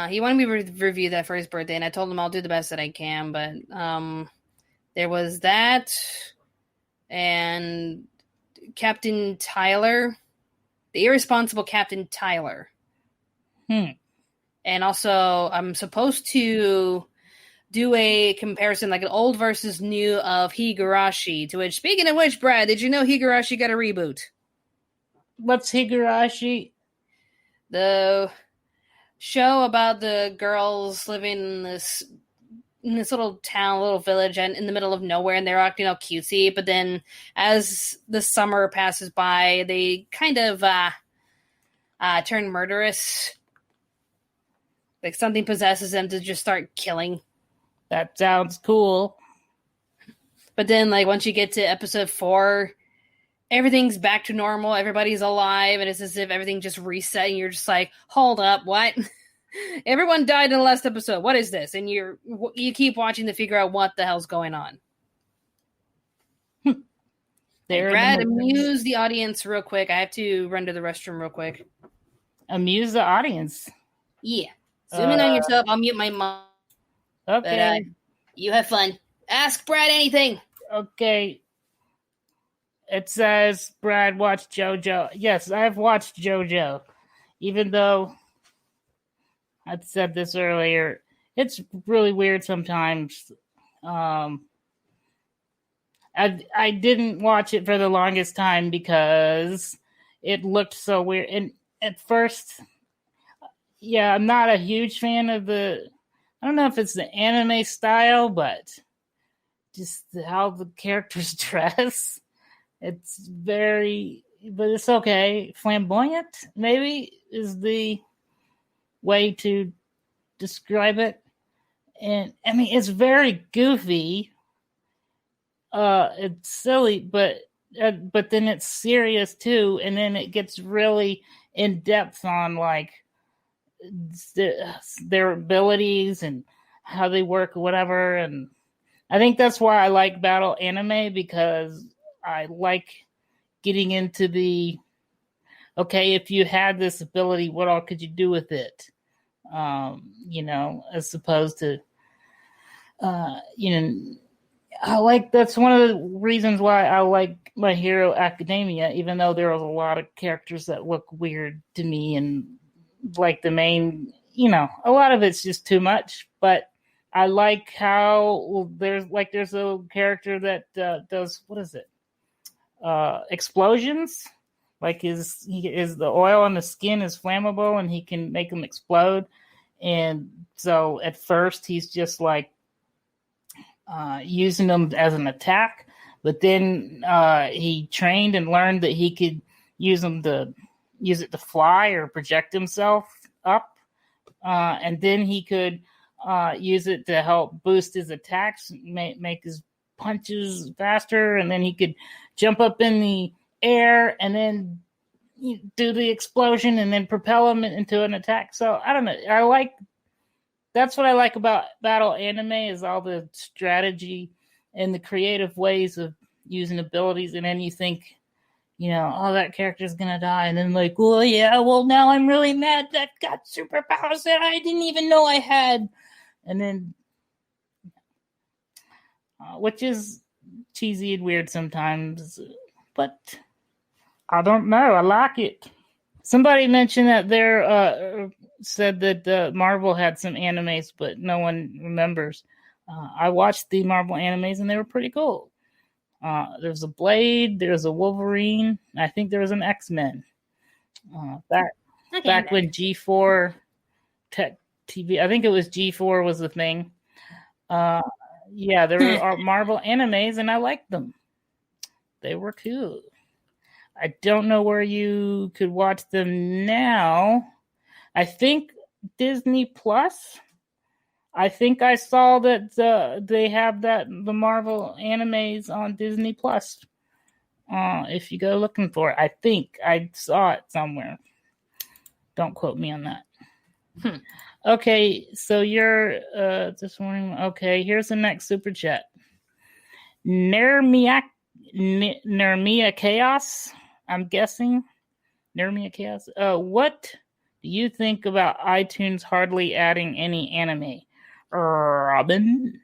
He wanted me to review that for his birthday, and I told him I'll do the best that I can, but there was that, and Captain Tyler, the irresponsible Captain Tyler. And also, I'm supposed to do a comparison, like an old versus new of Higurashi, to which, speaking of which, Brad, did you know Higurashi got a reboot? What's Higurashi? The show about the girls living in this little town, little village, and in the middle of nowhere, and they're acting all cutesy. But then, as the summer passes by, they kind of turn murderous. Like, something possesses them to just start killing. That sounds cool. But then, like, once you get to episode 4, everything's back to normal. Everybody's alive, and it's as if everything just reset, and you're just like, hold up, what? Everyone died in the last episode. What is this? And you keep watching to figure out what the hell's going on. Brad, amuse the audience real quick. I have to run to the restroom real quick. Amuse the audience? Yeah. Zoom in on yourself. I'll mute my mom. Okay. But, you have fun. Ask Brad anything. Okay. It says, Brad watched JoJo. Yes, I've watched JoJo. Even though I said this earlier, it's really weird sometimes. I didn't watch it for the longest time because it looked so weird. And at first, yeah, I'm not a huge fan of I don't know if it's the anime style, but just how the characters dress. It's very, but it's okay. Flamboyant, maybe, is the way to describe it. And, I mean, it's very goofy. It's silly, but then it's serious, too. And then it gets really in-depth on, like, their abilities and how they work or whatever. And I think that's why I like battle anime, because I like getting into okay, if you had this ability, what all could you do with it? As opposed to, that's one of the reasons why I like My Hero Academia, even though there was a lot of characters that look weird to me, and like the main, a lot of it's just too much, but I like how there's a character that does, what is it? Explosions. Like the oil on the skin is flammable and he can make them explode. And so at first he's just like using them as an attack, But then he trained and learned that he could use it to fly or project himself up, and then he could use it to help boost his attacks, make his punches faster, and then he could jump up in the air and then do the explosion and then propel him into an attack. So I don't know. That's what I like about battle anime, is all the strategy and the creative ways of using abilities. And then you think, oh, that character's gonna die, and then like, well, yeah, well, now I'm really mad that got superpowers that I didn't even know I had, and then, which is cheesy and weird sometimes, but I don't know. I like it. Somebody mentioned that said that Marvel had some animes, but no one remembers. I watched the Marvel animes, and they were pretty cool. There's a Blade, there's a Wolverine. I think there was an X-Men. Back when G4 Tech TV, I think it was G4 was the thing. Yeah, there were Marvel animes, and I liked them. They were cool. I don't know where you could watch them now. I think Disney Plus. I think I saw that they have the Marvel animes on Disney Plus. If you go looking for it, I think I saw it somewhere. Don't quote me on that. Okay, so you're this morning. Okay, here's the next super chat. Nermia Chaos. I'm guessing Nermia Chaos. What do you think about iTunes hardly adding any anime? Robin?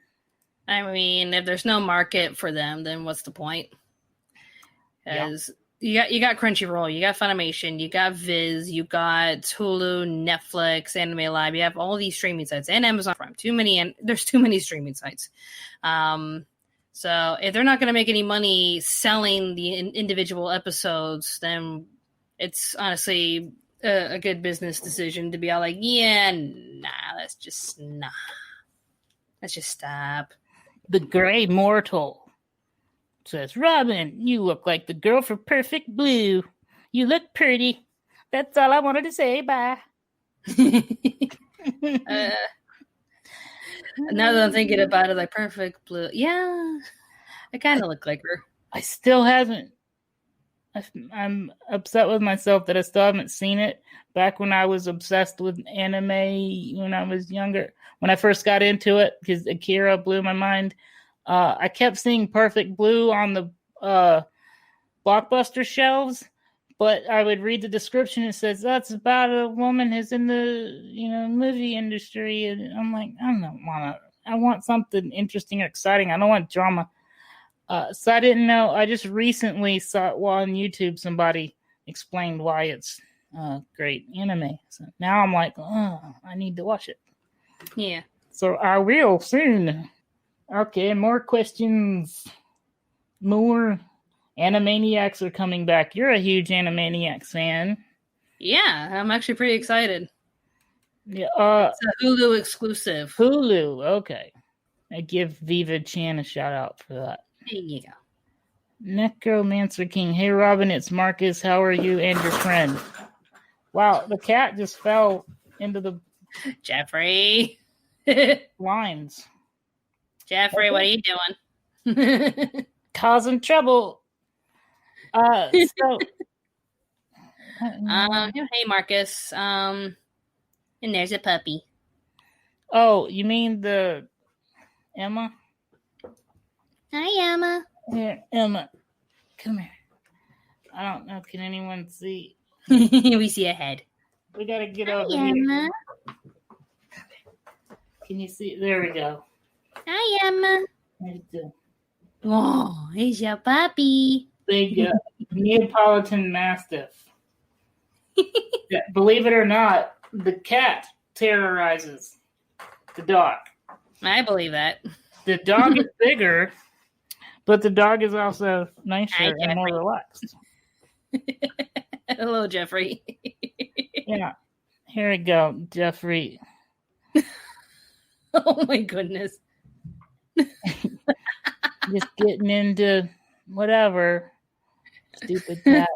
I mean, if there's no market for them, then what's the point? Because you got Crunchyroll, you got Funimation, you got Viz, you got Hulu, Netflix, Anime Live. You have all these streaming sites and Amazon Prime. There's too many streaming sites. So if they're not going to make any money selling the individual episodes, then it's honestly a good business decision to be all like, let's just stop. The Gray Mortal says, Robin, you look like the girl for Perfect Blue. You look pretty. That's all I wanted to say. Bye. Now that I'm thinking about it, like Perfect Blue. Yeah, I kind of look like her. I still haven't. I'm upset with myself that I still haven't seen it. Back when I was obsessed with anime when I was younger, when I first got into it, because Akira blew my mind. I kept seeing Perfect Blue on the Blockbuster shelves, but I would read the description. It says that's about a woman who's in the movie industry, and I'm like, I want something interesting or exciting. I don't want drama. So I didn't know. I just recently saw on YouTube somebody explained why it's great anime. So now I'm like, I need to watch it. Yeah. So I will soon. Okay, more questions. More Animaniacs are coming back. You're a huge Animaniacs fan. Yeah, I'm actually pretty excited. Yeah, it's a Hulu exclusive. Hulu, okay. I give Viva Chan a shout out for that. There you go. Necromancer King. Hey, Robin, it's Marcus. How are you and your friend? Wow, the cat just fell into the Jeffrey lines. Jeffrey, what are you doing? Causing trouble. Hey, Marcus. And there's a puppy. Oh, you mean the Emma? Hi, Emma. Here, Emma. Come here. I don't know. Can anyone see? We see a head. We gotta get over Emma. here. Can you see? There we go. Hi, Emma. There you go. Oh, here's your puppy. Big Neapolitan Mastiff. Yeah, believe it or not, the cat terrorizes the dog. I believe that. The dog is bigger, but the dog is also nicer and more relaxed. Hello, Jeffrey. Yeah. Here we go, Jeffrey. Oh, my goodness. Just getting into Whatever. Stupid cat.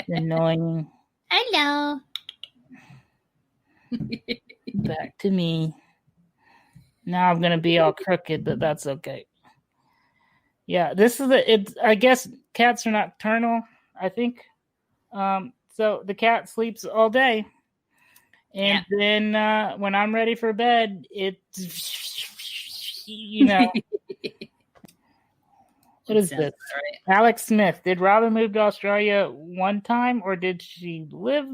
Annoying. Hello. Back to me. Now I'm gonna be all crooked, but that's okay. Yeah, this is I guess cats are nocturnal, I think. So the cat sleeps all day. And then when I'm ready for bed, What is this? Right. Alex Smith. Did Robin move to Australia one time, or did she live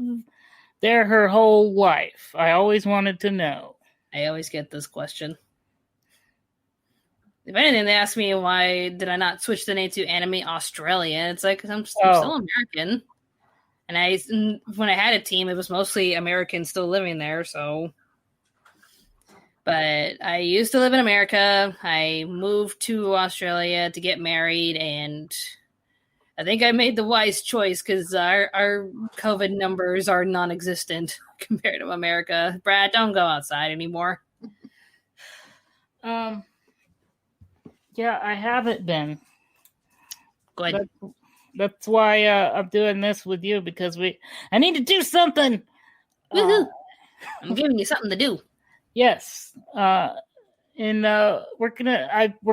there her whole life? I always wanted to know. I always get this question. If anything, they ask me why did I not switch the name to Anime Australia. It's like, 'cause I'm still American. And when I had a team, it was mostly Americans still living there, so... But I used to live in America. I moved to Australia to get married, and I think I made the wise choice because our COVID numbers are non-existent compared to America. Brad, don't go outside anymore. Yeah, I haven't been. Good. That's why I'm doing this with you, because I need to do something. Woohoo! I'm giving you something to do. Yes, and we're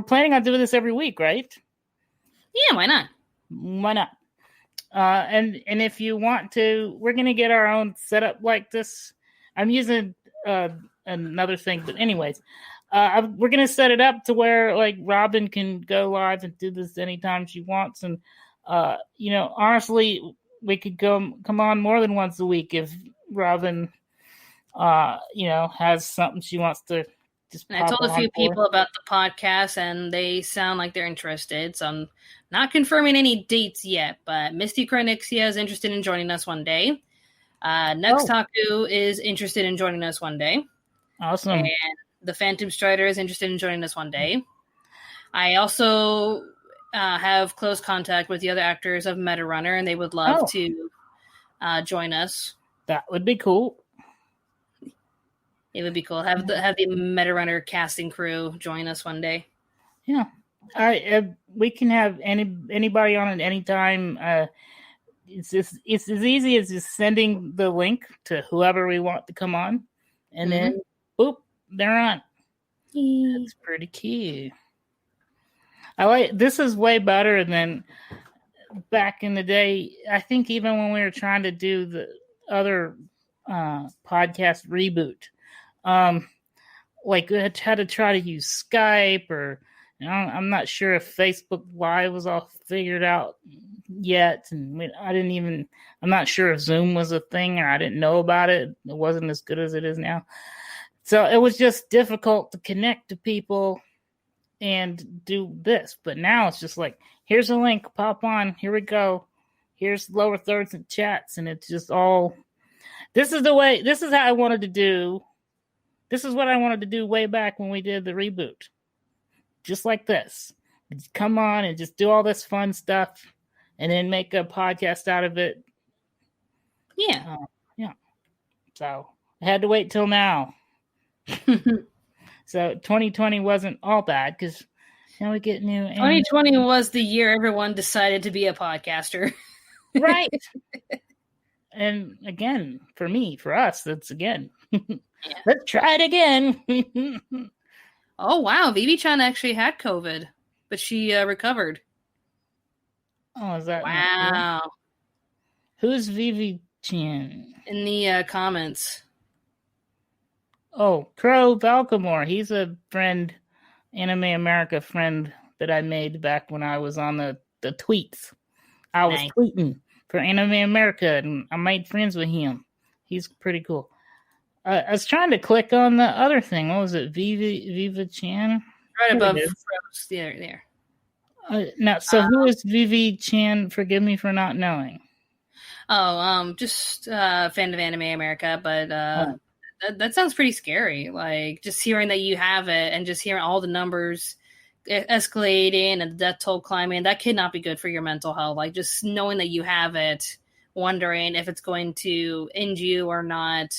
planning on doing this every week, right? Yeah, why not? Why not? And if you want to, we're gonna get our own setup like this. I'm using another thing, but anyways, we're gonna set it up to where like Robin can go live and do this anytime she wants, and honestly, we could come on more than once a week if Robin. Has something she wants to just. And I told a few people about the podcast, and they sound like they're interested. So I'm not confirming any dates yet, but Misty Chronixia is interested in joining us one day. Nextaku is interested in joining us one day. Awesome. And the Phantom Strider is interested in joining us one day. I also have close contact with the other actors of Meta Runner, and they would love to join us. That would be cool. It would be cool. Have the Meta Runner casting crew join us one day. Yeah, we can have anybody on at any time. It's as easy as just sending the link to whoever we want to come on, and then boop, they're on. That's pretty cute. This is way better than back in the day. I think even when we were trying to do the other podcast reboot. Like we had to try to use Skype, or I'm not sure if Facebook Live was all figured out yet, and I'm not sure if Zoom was a thing, or I didn't know about it. It wasn't as good as it is now, so it was just difficult to connect to people and do this. But now it's just like, here's a link, pop on, here we go, here's lower thirds and chats, and it's just all. This is how I wanted to do. This is what I wanted to do way back when we did the reboot. Just like this. Just come on and just do all this fun stuff and then make a podcast out of it. Yeah. Yeah. So I had to wait till now. So 2020 wasn't all bad because now we get new. 2020 was the year everyone decided to be a podcaster. Right. And again, for us, that's again. Yeah. Let's try it again. Oh, wow. Vivi-chan actually had COVID, but she recovered. Oh, is that? Wow. Who's Vivi-chan? In the comments. Oh, Crow Valkamore. He's a friend, Anime America friend that I made back when I was on the tweets. I was tweeting for Anime America, and I made friends with him. He's pretty cool. I was trying to click on the other thing. What was it? Vivi-chan? Right above Rose. There. No, so who is Vivi-chan? Forgive me for not knowing. Oh, just fan of Anime America, but that sounds pretty scary. Like, just hearing that you have it and just hearing all the numbers escalating and the death toll climbing, that could not be good for your mental health. Like, just knowing that you have it, wondering if it's going to end you or not.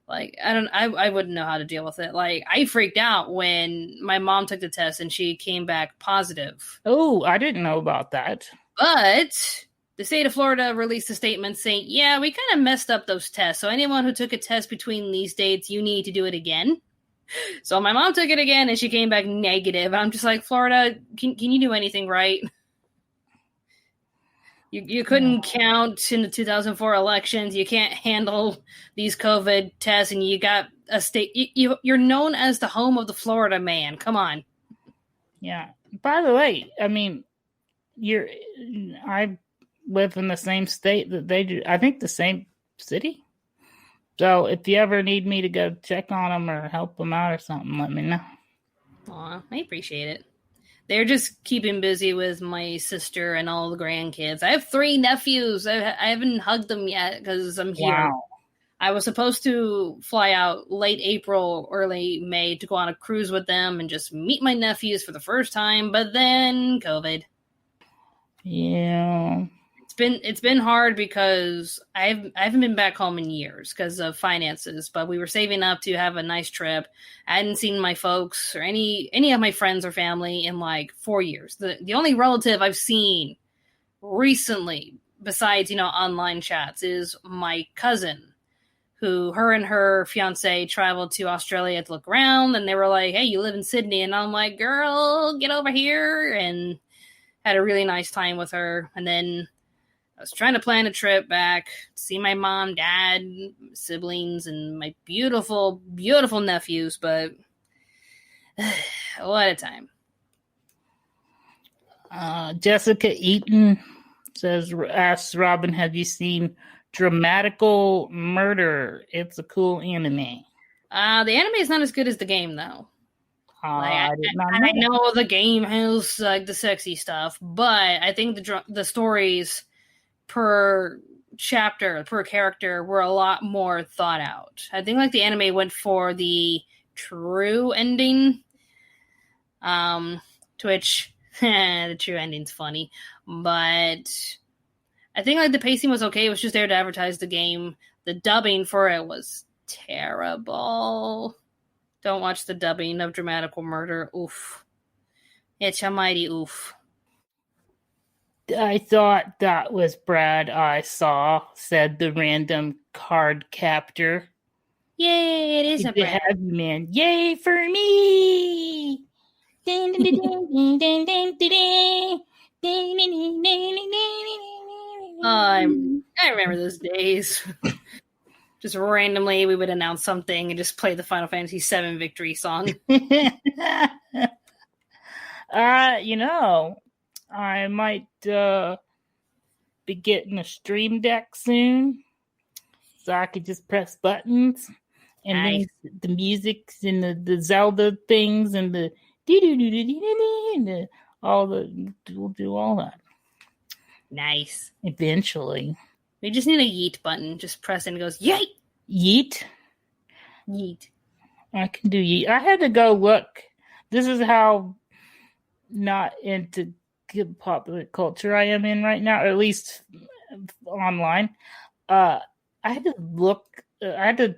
Like, I wouldn't know how to deal with it. Like, I freaked out when my mom took the test and she came back positive. Oh, I didn't know about that. But the state of Florida released a statement saying, yeah, we kind of messed up those tests. So anyone who took a test between these dates, you need to do it again. So my mom took it again and she came back negative. I'm just like, Florida, can you do anything right? You couldn't count in the 2004 elections. You can't handle these COVID tests, and you got a state. You're known as the home of the Florida man. Come on. Yeah. By the way, I mean, I live in the same state that they do. I think the same city. So if you ever need me to go check on them or help them out or something, let me know. Aw, I appreciate it. They're just keeping busy with my sister and all the grandkids. I have 3 nephews. I haven't hugged them yet because I'm here. Wow. I was supposed to fly out late April, early May to go on a cruise with them and just meet my nephews for the first time, but then COVID. Yeah. It's been hard because I haven't been back home in years because of finances, but we were saving up to have a nice trip. I hadn't seen my folks or any of my friends or family in like 4 years. The only relative I've seen recently, besides, online chats, is my cousin, who her and her fiance traveled to Australia to look around, and they were like, hey, you live in Sydney. And I'm like, girl, get over here. And had a really nice time with her. And then I was trying to plan a trip back to see my mom, dad, siblings, and my beautiful, beautiful nephews, but what a time. Jessica Eaton asks Robin, have you seen Dramatical Murder? It's a cool anime. The anime is not as good as the game, though. I did not know. I know the game has like the sexy stuff, but I think the stories per chapter, per character, were a lot more thought out. I think like the anime went for the true ending, to which the true ending's funny, but I think like the pacing was okay. It was just there to advertise the game. The dubbing for it was terrible. Don't watch the dubbing of Dramatical Murder. Oof. It's a mighty oof. I thought that was Brad I saw, said the random card captor. Yay, it is a Brad. Have you, man. Yay for me! I remember those days. Just randomly, we would announce something and just play the Final Fantasy VII victory song. I might be getting a Stream Deck soon, so I could just press buttons and nice. then the music's and the Zelda things and the and we'll do all that. Nice. Eventually, we just need a yeet button. Just press it and it goes yeet. Yeet. Yeet. I can do yeet. I had to go look. This is how not into popular culture I am in right now, or at least online. I had to look. I had to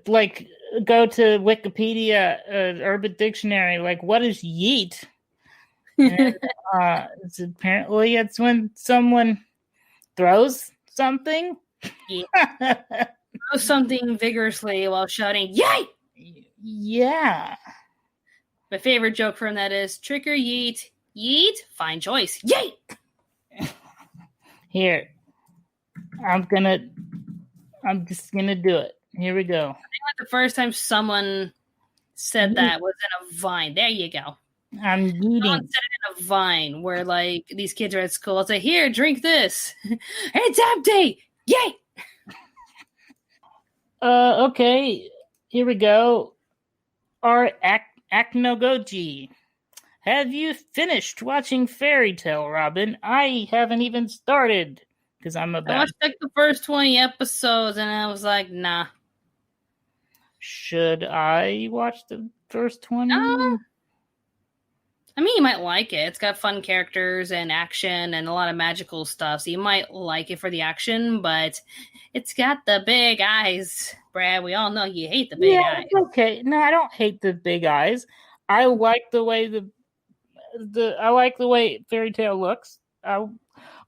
go to Wikipedia, Urban Dictionary. Like, what is yeet? And, apparently, it's when someone throws something. Yeah. Throw something vigorously while shouting "Yay!" Yeah. My favorite joke from that is trick or yeet. Yeet, fine choice. Yay! Here. I'm just gonna do it. Here we go. I think like the first time someone said that was in a Vine. There you go. I'm eating. Someone said it in a Vine where like these kids are at school. I'll say, here, drink this. It's empty. Yay! Okay. Here we go. Our Aknogoji. Have you finished watching Fairy Tail, Robin? I haven't even started because I watched like the first 20 episodes and I was like, nah. Should I watch the first 20? No. I mean, you might like it. It's got fun characters and action and a lot of magical stuff, so you might like it for the action, but it's got the big eyes, Brad. We all know you hate the big eyes. Okay. No, I don't hate the big eyes. I like the way I like the way Fairy Tail looks. I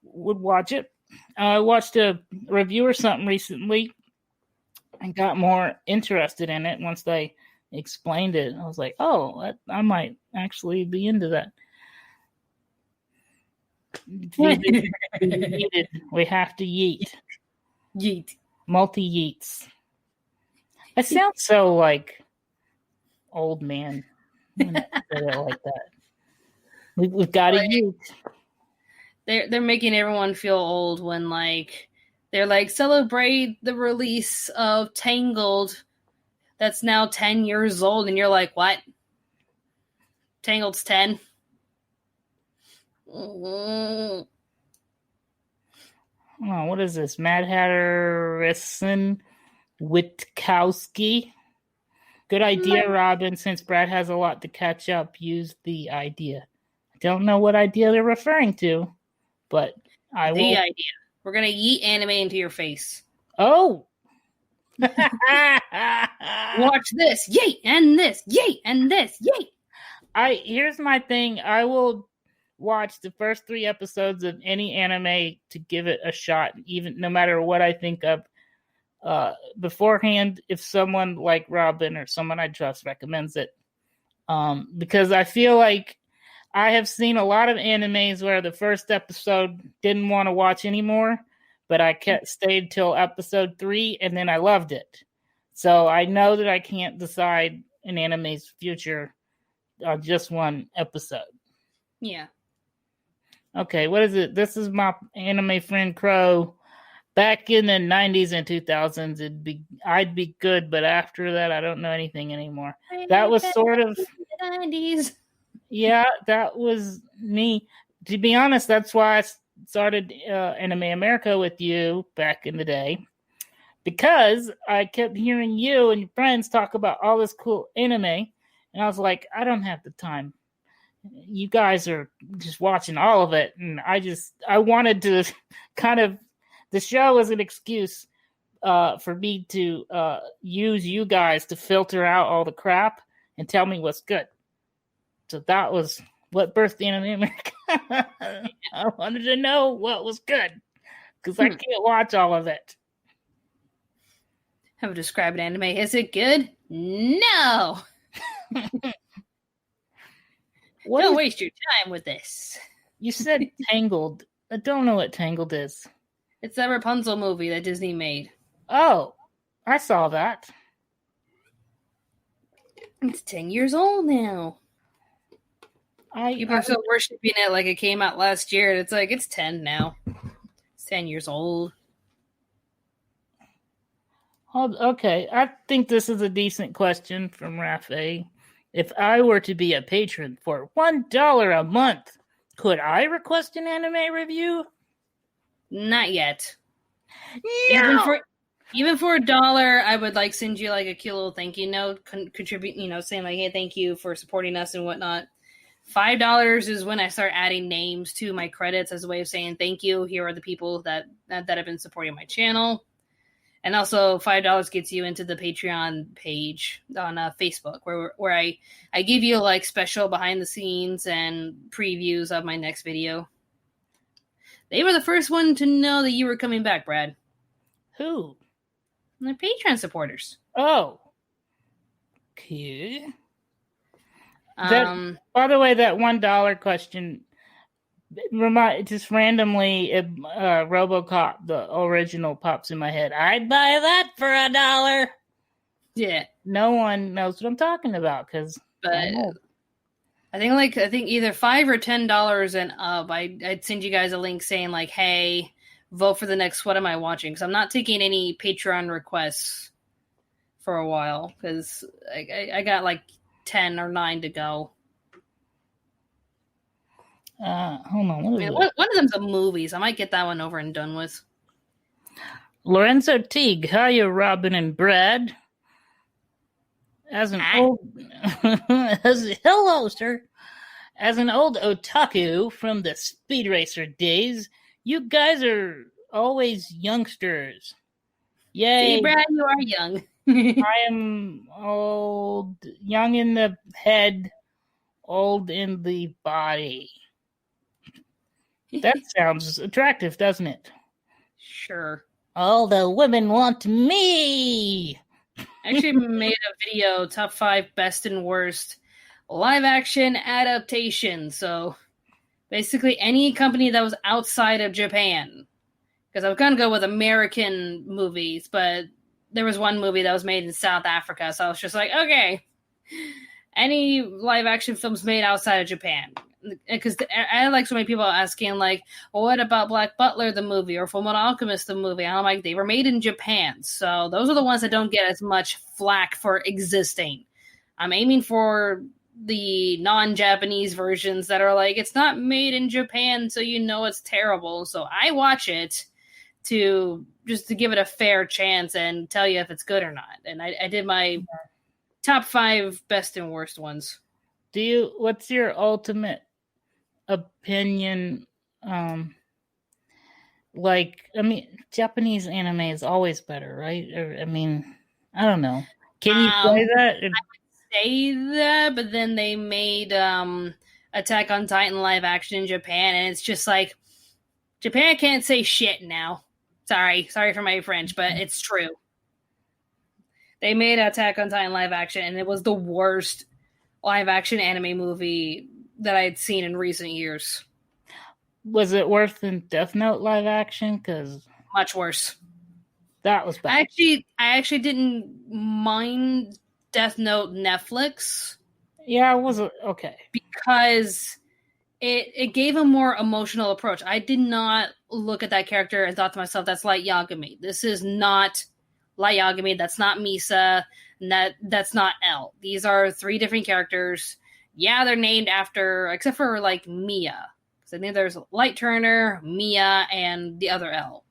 would watch it. I watched a review or something recently and got more interested in it once they explained it. I was like, oh, I might actually be into that. We have to yeet. Yeet. Multi-yeets. I sound so like old man when I say it like that. We've got to yeet. They're making everyone feel old when they're like celebrate the release of Tangled that's now 10 years old, and you're like, what? Tangled's 10? Oh, what is this? Mad Hatter Witkowski. Good idea, Robin. Since Brad has a lot to catch up, use the idea. I don't know what idea they're referring to, but I will. The idea. We're going to yeet anime into your face. Oh! Watch this. Yay! And this. Yay! And this. Yay! Here's my thing. I will watch the first 3 episodes of any anime to give it a shot, even no matter what I think of. Beforehand, if someone like Robin or someone I trust recommends it. Because I feel like I have seen a lot of animes where the first episode didn't want to watch anymore, but I stayed till episode 3 and then I loved it. So I know that I can't decide an anime's future on just one episode. Yeah. Okay, what is it? This is my anime friend Crow. Back in the 90s and 2000s, I'd be good, but after that, I don't know anything anymore. That was sort of 90s. Yeah, that was me. To be honest, that's why I started Anime America with you back in the day, because I kept hearing you and your friends talk about all this cool anime, and I was like, I don't have the time. You guys are just watching all of it, and I wanted to kind of. The show was an excuse for me to use you guys to filter out all the crap and tell me what's good. So that was what birthed Anime America. I wanted to know what was good because I can't watch all of it. How would describe an anime? Is it good? No. Don't waste your time with this. You said Tangled. I don't know what Tangled is. It's that Rapunzel movie that Disney made. Oh, I saw that. It's 10 years old now. People are so worshiping it like it came out last year. It's like, it's 10 now. It's 10 years old. Okay, I think this is a decent question from Rafe. If I were to be a patron for $1 a month, could I request an anime review? Not yet. No! Even for $1, I would send you a cute little thank you note, contribute, saying hey, thank you for supporting us and whatnot. $5 is when I start adding names to my credits as a way of saying thank you. Here are the people that have been supporting my channel. And also $5 gets you into the Patreon page on Facebook where I give you special behind the scenes and previews of my next video. They were the first one to know that you were coming back, Brad. Who? They're Patreon supporters. Oh. Okay. By the way, that $1 question, just randomly, RoboCop, the original, pops in my head. I'd buy that for $1. Yeah. No one knows what I'm talking about because. I think either $5 or $10 and up. I'd send you guys a link saying hey, vote for the next What Am I Watching? Because I'm not taking any Patreon requests for a while because I got 10 or 9 to go. Hold on. One of them's a movie, so I might get that one over and done with. Lorenzo Teague, hiya, Robin and Brad. Hello, sir. As an old otaku from the Speed Racer days, you guys are always youngsters. Yay! See, Brad, you are young. I am old, young in the head, old in the body. That sounds attractive, doesn't it? Sure. All the women want me. I actually made a video, top 5 best and worst live action adaptation. So basically any company that was outside of Japan. Because I was going to go with American movies, but there was one movie that was made in South Africa. So I was just like, okay, any live action films made outside of Japan. Because I like so many people asking, like, well, what about Black Butler, the movie, or Fullmetal Alchemist, the movie? And I'm like, they were made in Japan. So those are the ones that don't get as much flack for existing. I'm aiming for the non-Japanese versions that are like, it's not made in Japan, so you know it's terrible. So I watch it to give it a fair chance and tell you if it's good or not. And I did my top 5 best and worst ones. What's your ultimate opinion? Japanese anime is always better, right? I don't know. Can you say that? I would say that, but then they made Attack on Titan live action in Japan, and it's just like, Japan can't say shit now. Sorry for my French, but it's true. They made Attack on Titan live action, and it was the worst live action anime movie that I had seen in recent years. Was it worse than Death Note live action? Because much worse. That was bad. I actually didn't mind Death Note Netflix. Yeah, it was okay. Because it gave a more emotional approach. I did not look at that character and thought to myself, that's Light Yagami. This is not Light Yagami. That's not Misa. That's not L. These are 3 different characters. Yeah, they're named after, except for like Mia. So I think there's Light Turner, Mia, and the other L.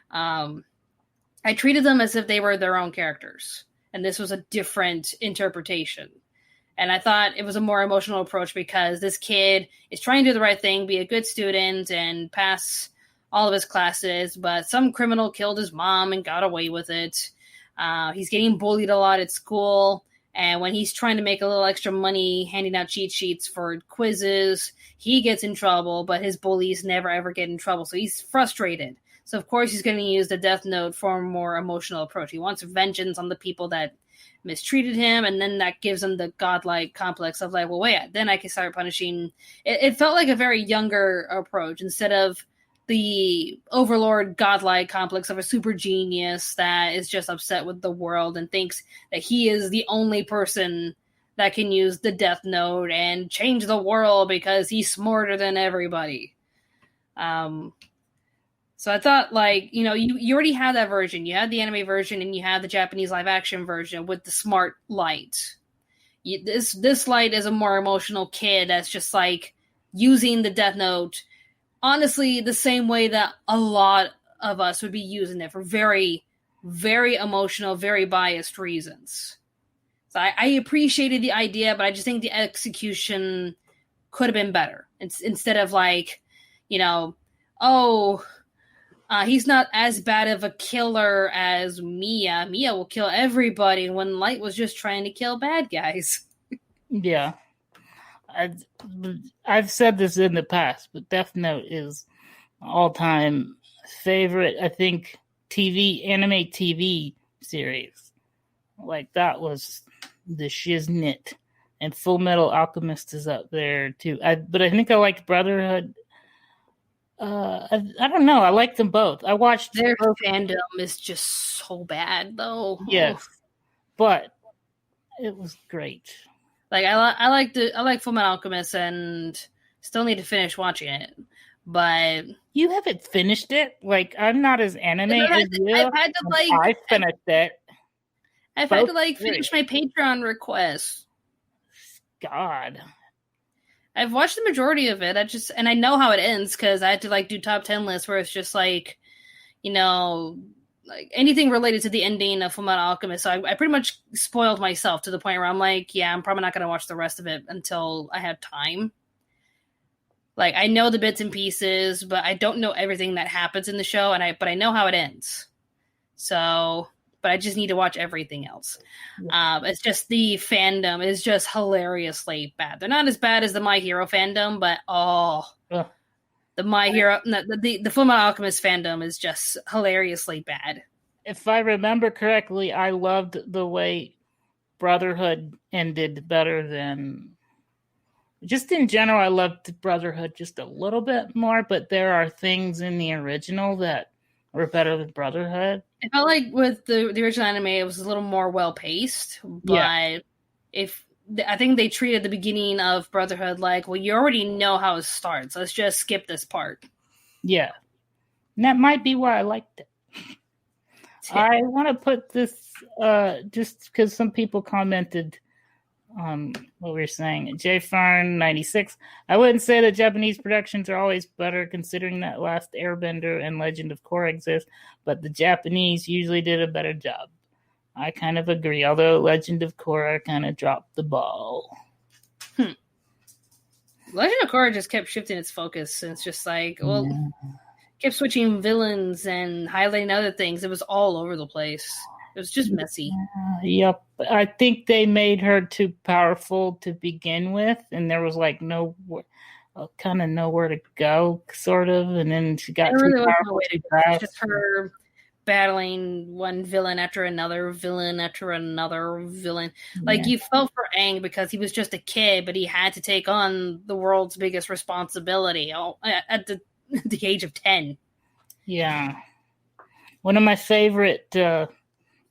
I treated them as if they were their own characters. And this was a different interpretation. And I thought it was a more emotional approach because this kid is trying to do the right thing, be a good student, and pass all of his classes. But some criminal killed his mom and got away with it. He's getting bullied a lot at school. And when he's trying to make a little extra money handing out cheat sheets for quizzes, he gets in trouble, but his bullies never ever get in trouble. So he's frustrated. So of course he's going to use the Death Note for a more emotional approach. He wants vengeance on the people that mistreated him, and then that gives him the godlike complex of like, well, wait, then I can start punishing. It felt like a very younger approach instead of the overlord godlike complex of a super genius that is just upset with the world and thinks that he is the only person that can use the Death Note and change the world because he's smarter than everybody. So I thought, like, you already have that version. You had the anime version and you have the Japanese live action version with the smart Light. This Light is a more emotional kid that's just like using the Death Note, honestly, the same way that a lot of us would be using it for very, very emotional, very biased reasons. So I appreciated the idea, but I just think the execution could have been better. Instead of like, he's not as bad of a killer as Mia. Mia will kill everybody when Light was just trying to kill bad guys. Yeah. I've said this in the past, but Death Note is all-time favorite, I think, anime TV series. Like, that was the shiznit. And Full Metal Alchemist is up there, too. But I think I liked Brotherhood. I don't know. I like them both. I watched their fandom is just so bad, though. Yes, but it was great. Like I like Fullmetal Alchemist, and still need to finish watching it. But you haven't finished it. Like, I'm not as anime as you. I've had to I finished it. I've had to finish my Patreon request. God. I've watched the majority of it. I know how it ends because I had to do top 10 lists where it's just like anything related to the ending of Fullmetal Alchemist. So I pretty much spoiled myself to the point where I'm like, yeah, I'm probably not going to watch the rest of it until I have time. Like I know the bits and pieces, but I don't know everything that happens in the show, but I know how it ends. So, but I just need to watch everything else. It's just the fandom is just hilariously bad. They're not as bad as the My Hero fandom, but the My Hero, the Fullmetal Alchemist fandom is just hilariously bad. If I remember correctly, I loved the way Brotherhood ended better than. Just in general, I loved Brotherhood just a little bit more, but there are things in the original that were better than Brotherhood. I felt like with the original anime, it was a little more well paced, but I think they treated the beginning of Brotherhood like, well, you already know how it starts. Let's just skip this part. Yeah, and that might be why I liked it. I want to put this just because some people commented what we were saying. J Farn 96. I wouldn't say that Japanese productions are always better, considering that Last Airbender and Legend of Korra exist, but the Japanese usually did a better job. I kind of agree, although Legend of Korra kind of dropped the ball. Legend of Korra just kept shifting its focus, and it's just like, kept switching villains and highlighting other things. It was all over the place. It was just messy. Yep. I think they made her too powerful to begin with, and there was like kind of nowhere to go, sort of. And then she got too powerful too fast. Just her battling one villain after another villain after another villain. Like you felt for Aang because he was just a kid, but he had to take on the world's biggest responsibility at the age of 10. Yeah. One of my favorite.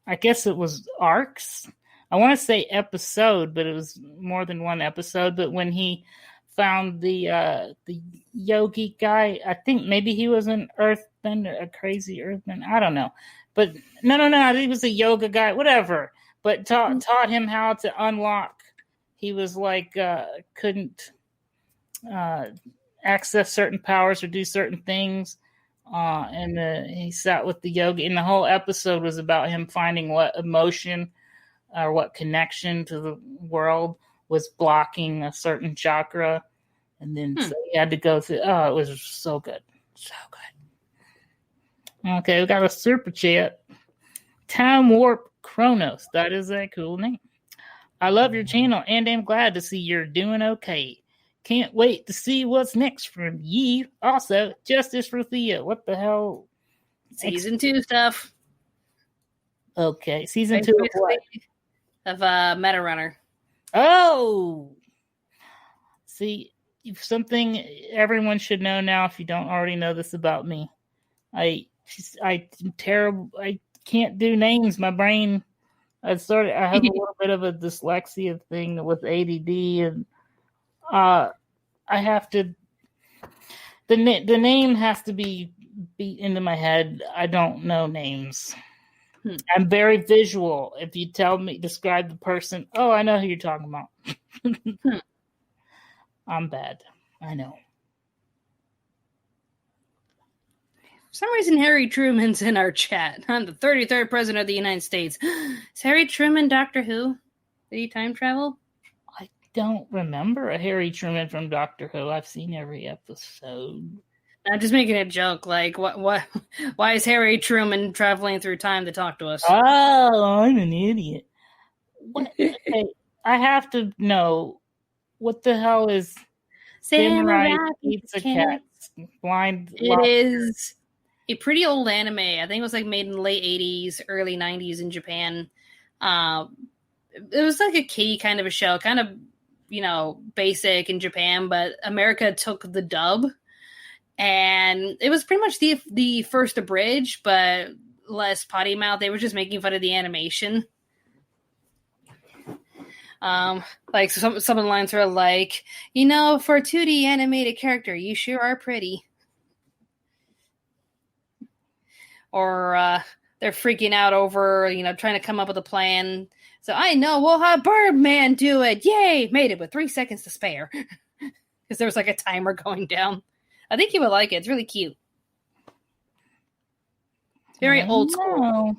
I guess it was arcs. I want to say episode, but it was more than one episode. But when he found the yogi guy, I think maybe he was an earthbender, a crazy earthbender. I don't know. But no, he was a yoga guy, whatever. But taught him how to unlock. He was like, couldn't access certain powers or do certain things. And he sat with the yogi, and the whole episode was about him finding what emotion or what connection to the world was blocking a certain chakra, and then so he had to go through. Oh, it was so good, so good. Okay, we got a super chat. Time Warp Chronos. That is a cool name. I love your channel, and I'm glad to see you're doing okay. Can't wait to see what's next from you. Also, Justice for Thea. What the hell? Season 2 stuff. Okay, season 2 of what? Of Meta Runner. Oh! See, something everyone should know now if you don't already know this about me. I'm terrible. I can't do names. My brain, I have a little bit of a dyslexia thing with ADD, and I have to. The name has to be beat into my head. I don't know names. I'm very visual. If you describe the person, oh, I know who you're talking about. I'm bad. I know. For some reason, Harry Truman's in our chat. I'm the 33rd president of the United States. Is Harry Truman Doctor Who? Did he time travel? Don't remember a Harry Truman from Doctor Who. I've seen every episode. I'm just making a joke. Like, what? Why is Harry Truman traveling through time to talk to us? Oh, I'm an idiot. Okay, I have to know what the hell is Samurai Pizza Cats Blind. It is a pretty old anime. I think it was like made in the late 80s, early 90s in Japan. It was like a key kind of a show, kind of, basic in Japan, but America took the dub, and it was pretty much the first abridged, but less potty mouth. They were just making fun of the animation. Like some of the lines were like, for a 2D animated character, you sure are pretty. Or they're freaking out over, trying to come up with a plan. So I know we'll have Birdman do it. Yay! Made it with 3 seconds to spare. Because there was like a timer going down. I think you would like it. It's really cute. Very old school.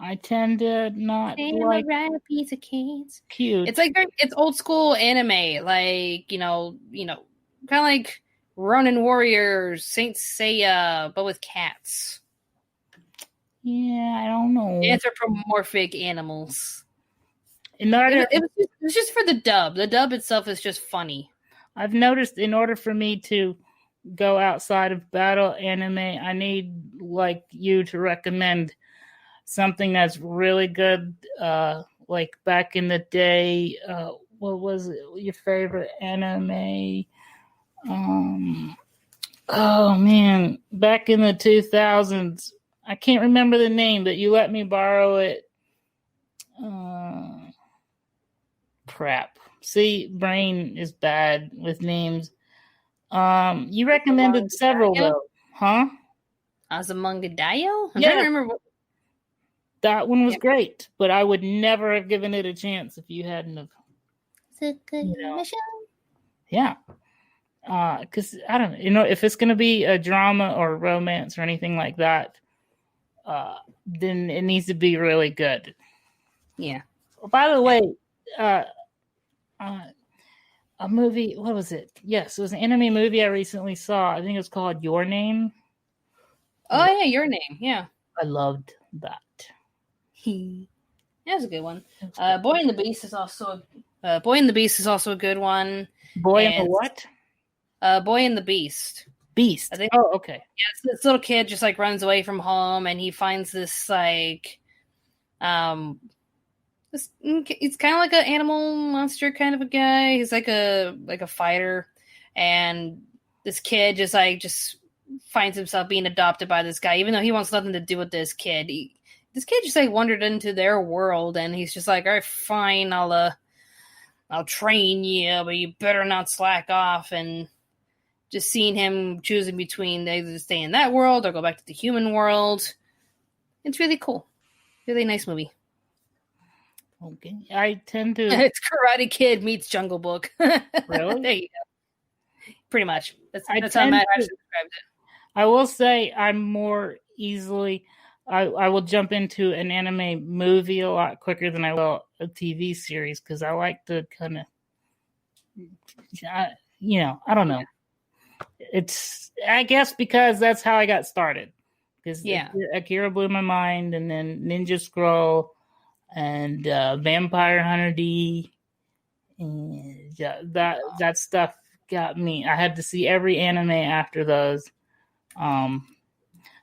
I tend to not like piece of cake. Cute. It's like it's old school anime, like kind of like Ronin Warriors, Saint Seiya, but with cats. Yeah, I don't know. Anthropomorphic animals. In order, It was just for the dub. The dub itself is just funny. I've noticed in order for me to go outside of battle anime, I need like you to recommend something that's really good. Like back in the day, what was it, your favorite anime? Oh man, back in the 2000s, I can't remember the name, but you let me borrow it. Crap. See, brain is bad with names. You recommended several though, huh? Azumanga Daioh? I'm Yeah. trying to remember. That one was great, but I would never have given it a chance if you hadn't have. Yeah. Because I don't know, if it's going to be a drama or romance or anything like that, then it needs to be really good. Yeah. By the way, a movie, what was it? Yes, it was an anime movie I recently saw. I think it was called Your Name. Oh, yeah, Your Name. Yeah. I loved that. That was a good one. Boy and the Beast is also a good one. Boy and the what? Boy and the Beast. Beast. I think, oh, okay. Yeah, this little kid just like runs away from home, and he finds this like, it's kind of like an animal monster kind of a guy. He's like a fighter, and this kid just finds himself being adopted by this guy, even though he wants nothing to do with this kid. This kid just like wandered into their world, and he's just like, all right, fine, I'll train you, but you better not slack off. And just seeing him choosing between either stay in that world or go back to the human world, it's really cool. Really nice movie. Okay, I tend to. It's Karate Kid meets Jungle Book. Really? There you go. Pretty much. That's how Matt actually described it. I will say I'm more easily. I will jump into an anime movie a lot quicker than I will a TV series because I like to kind of, I don't know. It's, I guess, because that's how I got started. Because Akira blew my mind, and then Ninja Scroll, and Vampire Hunter D, and that stuff got me. I had to see every anime after those.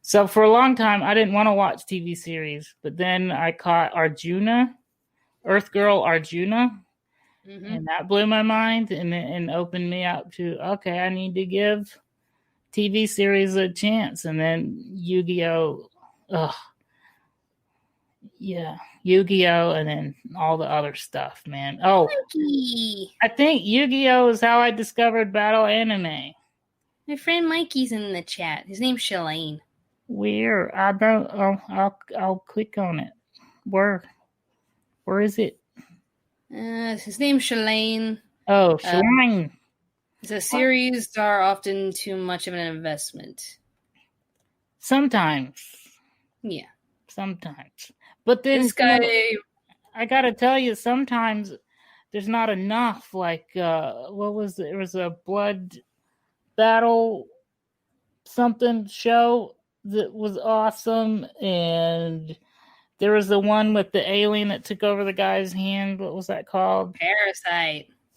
So for a long time, I didn't want to watch TV series, but then I caught Arjuna, Earth Girl Arjuna, and that blew my mind and opened me up to, okay, I need to give TV series a chance. And then Yu-Gi-Oh! Yu-Gi-Oh! And then all the other stuff, man. Oh, Mikey. I think Yu-Gi-Oh! Is how I discovered battle anime. My friend Mikey's in the chat. His name's Shalane. Where? I don't. I'll click on it. Where is it? His name's Shalane. Oh, Shalane. The series are often too much of an investment. Sometimes. Yeah. Sometimes. But then this guy, I gotta tell you, sometimes there's not enough. Like, what was it? It was a blood battle something show that was awesome, and there was the one with the alien that took over the guy's hand. What was that called?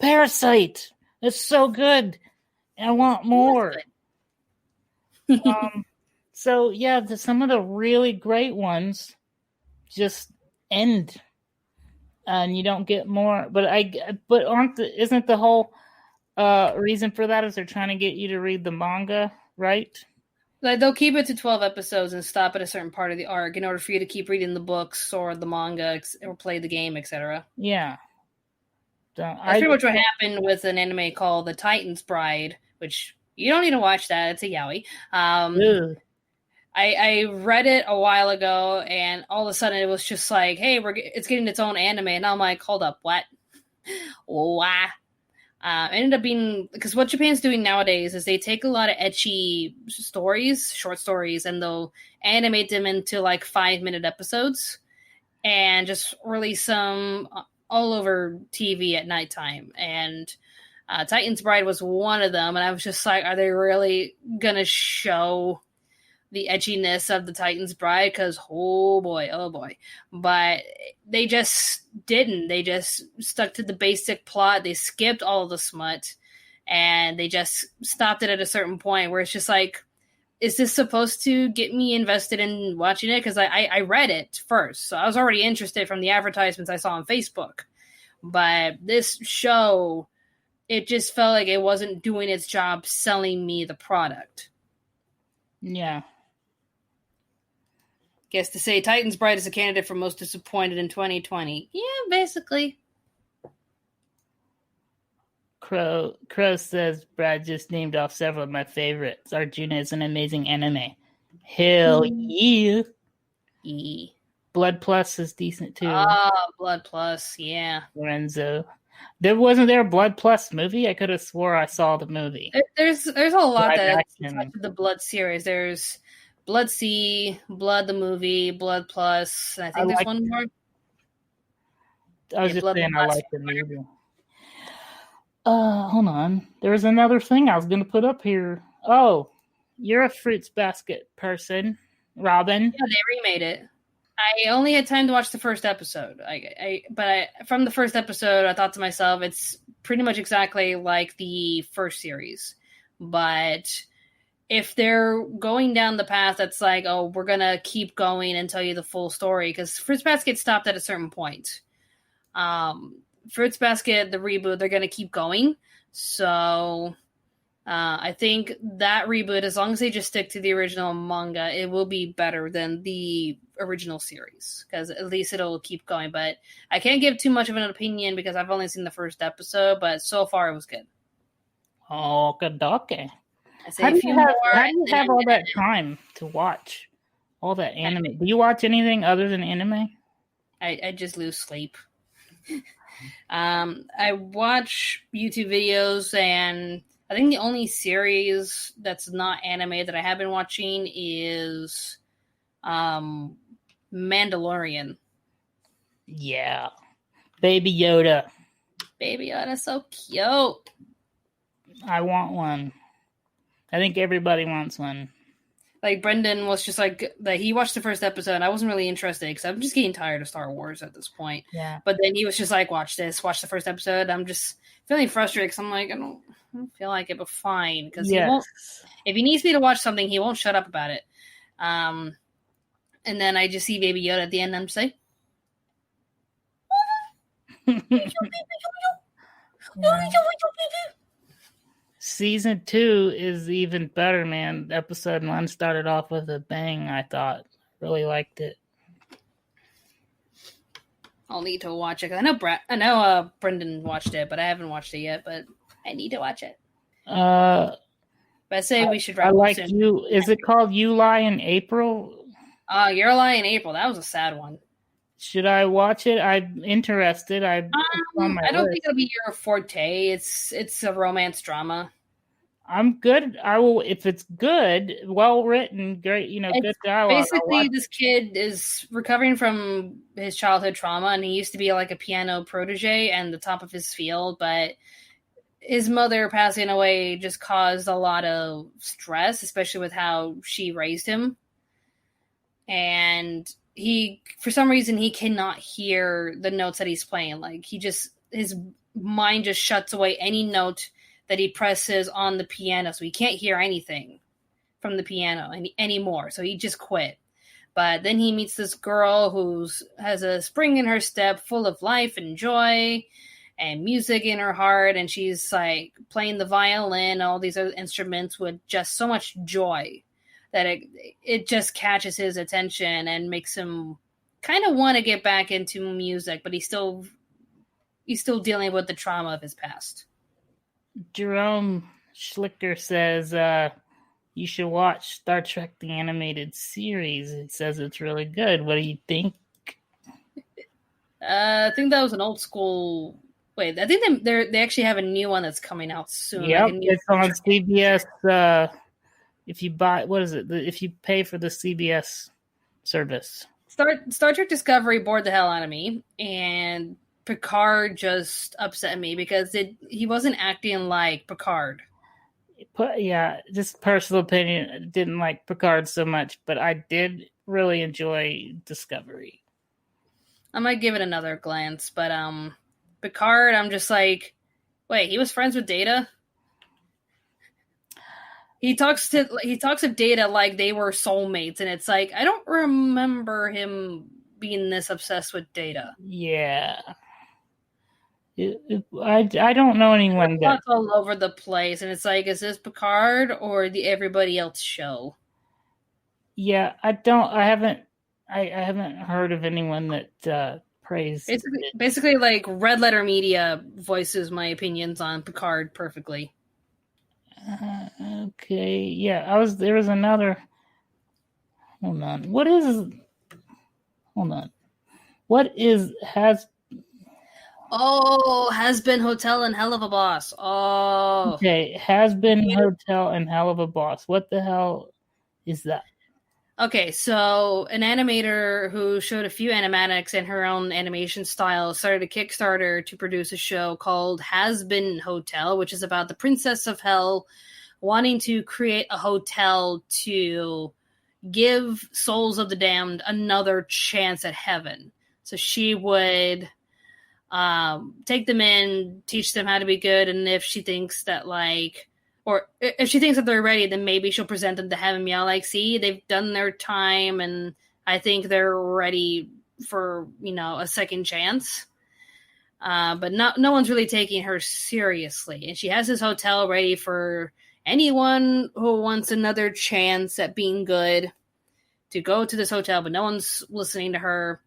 Parasite. It's so good. I want more. So yeah, some of the really great ones just end, and you don't get more. But isn't the whole reason for that is they're trying to get you to read the manga, right? Like they'll keep it to 12 episodes and stop at a certain part of the arc in order for you to keep reading the books or the manga or play the game, etc. Yeah. That's pretty much what happened with an anime called The Titan's Bride, which you don't need to watch that. It's a yaoi. I read it a while ago, and all of a sudden it was just like, hey, it's getting its own anime. And I'm like, hold up, what? Why? Ended up being, because what Japan's doing nowadays is they take a lot of ecchi stories, short stories, and they'll animate them into like 5-minute episodes and just release them all over TV at nighttime. And Titan's Bride was one of them, and I was just like, are they really gonna show the edginess of the Titan's Bride? Because oh boy. But they just didn't. They just stuck to the basic plot. They skipped all of the smut, and they just stopped it at a certain point where it's just like, is this supposed to get me invested in watching it? Because I read it first, so I was already interested from the advertisements I saw on Facebook. But this show, it just felt like it wasn't doing its job selling me the product. Yeah. Guess to say Titan's Bride is a candidate for most disappointed in 2020. Yeah, basically. Crow says Brad just named off several of my favorites. Arjuna is an amazing anime. Hell yeah. Blood Plus is decent too. Blood Plus, yeah. Lorenzo. Wasn't there a Blood Plus movie? I could have swore I saw the movie. There's a lot Live that's action. the Blood series. There's Blood C, Blood the movie, Blood Plus, and I think there's one more. I was just Blood saying Plus. I like the movie. Hold on. There was another thing I was going to put up here. Oh, you're a Fruits Basket person, Robin. Yeah, they remade it. I only had time to watch the first episode. But from the first episode, I thought to myself, it's pretty much exactly like the first series. But if they're going down the path that's like, oh, we're going to keep going and tell you the full story, because Fruits Basket stopped at a certain point. Fruits Basket, the reboot, they're going to keep going. So I think that reboot, as long as they just stick to the original manga, it will be better than the original series, because at least it'll keep going. But I can't give too much of an opinion because I've only seen the first episode, but so far it was good. Okay. How do you have all that time to watch all that anime? Do you watch anything other than anime? I just lose sleep. I watch YouTube videos, and I think the only series that's not anime that I have been watching is Mandalorian. Yeah. Baby Yoda. Baby Yoda's so cute. I want one. I think everybody wants one. Like, Brendan was just like, he watched the first episode, and I wasn't really interested because I'm just getting tired of Star Wars at this point. Yeah. But then he was just like, watch the first episode. I'm just feeling frustrated because I'm like, I don't feel like it, but fine. Because he won't, if he needs me to watch something, he won't shut up about it. And then I just see Baby Yoda at the end, and I'm just like, Season 2 is even better, man. Episode 1 started off with a bang, I thought. Really liked it. I'll need to watch it. I know Brendan watched it, but I haven't watched it yet, but I need to watch it. But I say we should wrap up like soon. you. Is it called You Lie in April? You're a Lie in April. That was a sad one. Should I watch it? I'm interested. I don't think it'll be your forte. It's a romance drama. I'm good. I will if it's good, well written, great. Good dialogue. Basically, this kid is recovering from his childhood trauma, and he used to be like a piano protege and the top of his field, but his mother passing away just caused a lot of stress, especially with how she raised him. And for some reason, he cannot hear the notes that he's playing. Like, his mind just shuts away any note that he presses on the piano. So he can't hear anything from the piano anymore. So he just quit. But then he meets this girl who has a spring in her step, full of life and joy and music in her heart. And she's like playing the violin, all these other instruments with just so much joy that it just catches his attention and makes him kind of want to get back into music, but he's still dealing with the trauma of his past. Jerome Schlichter says you should watch Star Trek the Animated Series. It says it's really good. What do you think? I think that was an old school. Wait, I think they actually have a new one that's coming out soon. Yep, like it's on CBS. If you buy, what is it? If you pay for the CBS service. Star Trek Discovery bored the hell out of me, and Picard just upset me because he wasn't acting like Picard. But yeah, just personal opinion. I didn't like Picard so much, but I did really enjoy Discovery. I might give it another glance, but Picard, I'm just like, wait, he was friends with Data? He talks to Data like they were soulmates, and it's like I don't remember him being this obsessed with Data. Yeah. I don't know anyone that It's all over the place, and it's like, is this Picard or the everybody else show? Yeah, I haven't heard of anyone that praised basically like Red Letter Media voices my opinions on Picard perfectly. Okay, yeah, there was another. Hold on. What Has Been Hotel and Hell of a Boss. Oh. Okay, Has Been Hotel and Hell of a Boss. What the hell is that? Okay, so an animator who showed a few animatics in her own animation style started a Kickstarter to produce a show called Has Been Hotel, which is about the Princess of Hell wanting to create a hotel to give souls of the damned another chance at heaven. So she would take them in, teach them how to be good, and if she thinks that if she thinks that they're ready, then maybe she'll present them to heaven. Yeah, like, see, they've done their time, and I think they're ready for a second chance. But no one's really taking her seriously, and she has this hotel ready for anyone who wants another chance at being good to go to this hotel, but no one's listening to her.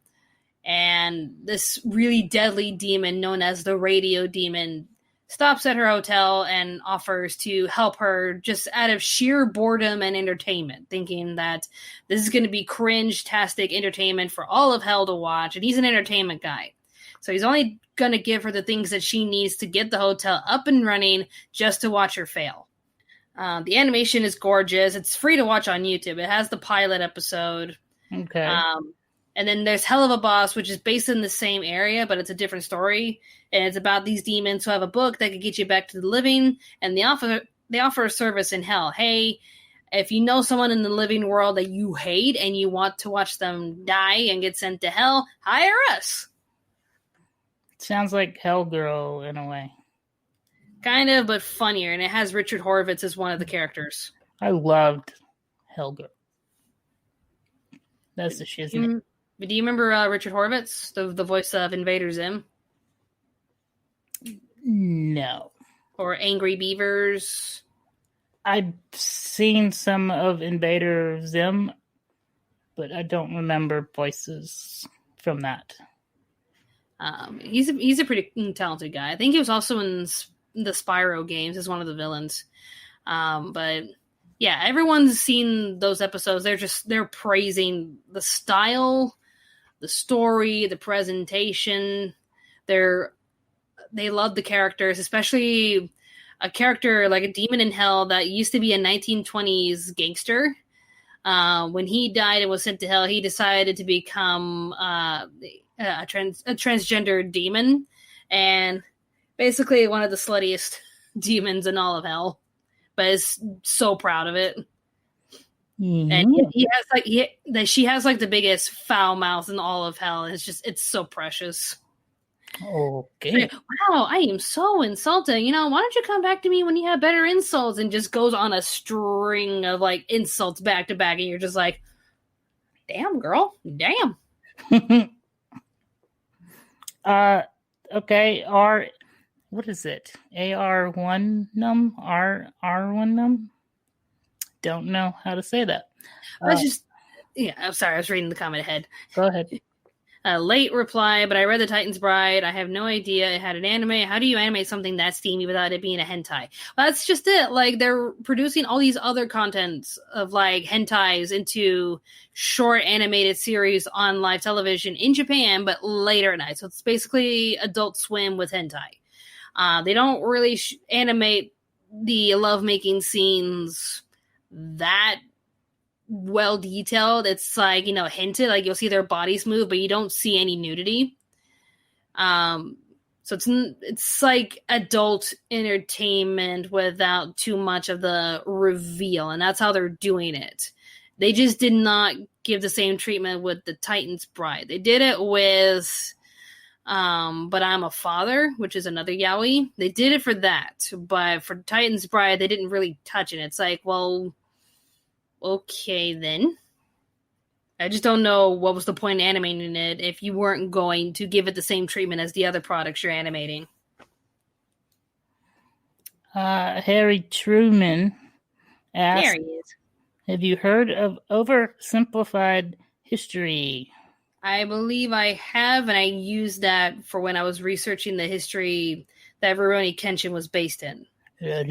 And this really deadly demon known as the Radio Demon stops at her hotel and offers to help her just out of sheer boredom and entertainment, thinking that this is going to be cringe-tastic entertainment for all of hell to watch. And he's an entertainment guy. So he's only going to give her the things that she needs to get the hotel up and running just to watch her fail. The animation is gorgeous. It's free to watch on YouTube. It has the pilot episode. Okay. And then there's Hell of a Boss, which is based in the same area, but it's a different story. And it's about these demons who have a book that could get you back to the living. And they offer a service in hell. Hey, if you know someone in the living world that you hate and you want to watch them die and get sent to hell, hire us. Sounds like Hellgirl in a way. Kind of, but funnier. And it has Richard Horvitz as one of the characters. I loved Hellgirl. That's the shiznit. Do you remember Richard Horvitz, the voice of Invader Zim? No. Or Angry Beavers? I've seen some of Invader Zim, but I don't remember voices from that. He's a pretty talented guy. I think he was also in the Spyro games as one of the villains. But yeah, everyone's seen those episodes. They're praising the style, the story, the presentation. They love the characters, especially a character like a demon in hell that used to be a 1920s gangster. When he died and was sent to hell, he decided to become a transgender demon, and basically one of the sluttiest demons in all of hell, but is so proud of it. Mm-hmm. And she has like the biggest foul mouth in all of hell. It's so precious. Okay. Like, wow, I am so insulted. Why don't you come back to me when you have better insults? And just goes on a string of like insults back to back, and you're just like, damn, girl, damn. Okay. What is it? AR1 num? R1 num? Don't know how to say that. I'm sorry, I was reading the comment ahead. Go ahead. Late reply, but I read The Titan's Bride. I have no idea it had an anime. How do you animate something that steamy without it being a hentai? Well, that's just it. Like, they're producing all these other contents of like hentais into short animated series on live television in Japan, but later at night. So it's basically Adult Swim with hentai. They don't really animate the lovemaking scenes that well detailed. It's like, hinted, like you'll see their bodies move, but you don't see any nudity. So it's like adult entertainment without too much of the reveal, and that's how they're doing it. They just did not give the same treatment with the Titan's Bride. They did it with But I'm a Father, which is another yaoi. They did it for that, but for Titan's Bride, they didn't really touch it. It's like, well, okay then. I just don't know what was the point in animating it if you weren't going to give it the same treatment as the other products you're animating. Harry Truman asked, There he is. have you heard of Oversimplified History? I believe I have, and I used that for when I was researching the history that Rurouni Kenshin was based in. I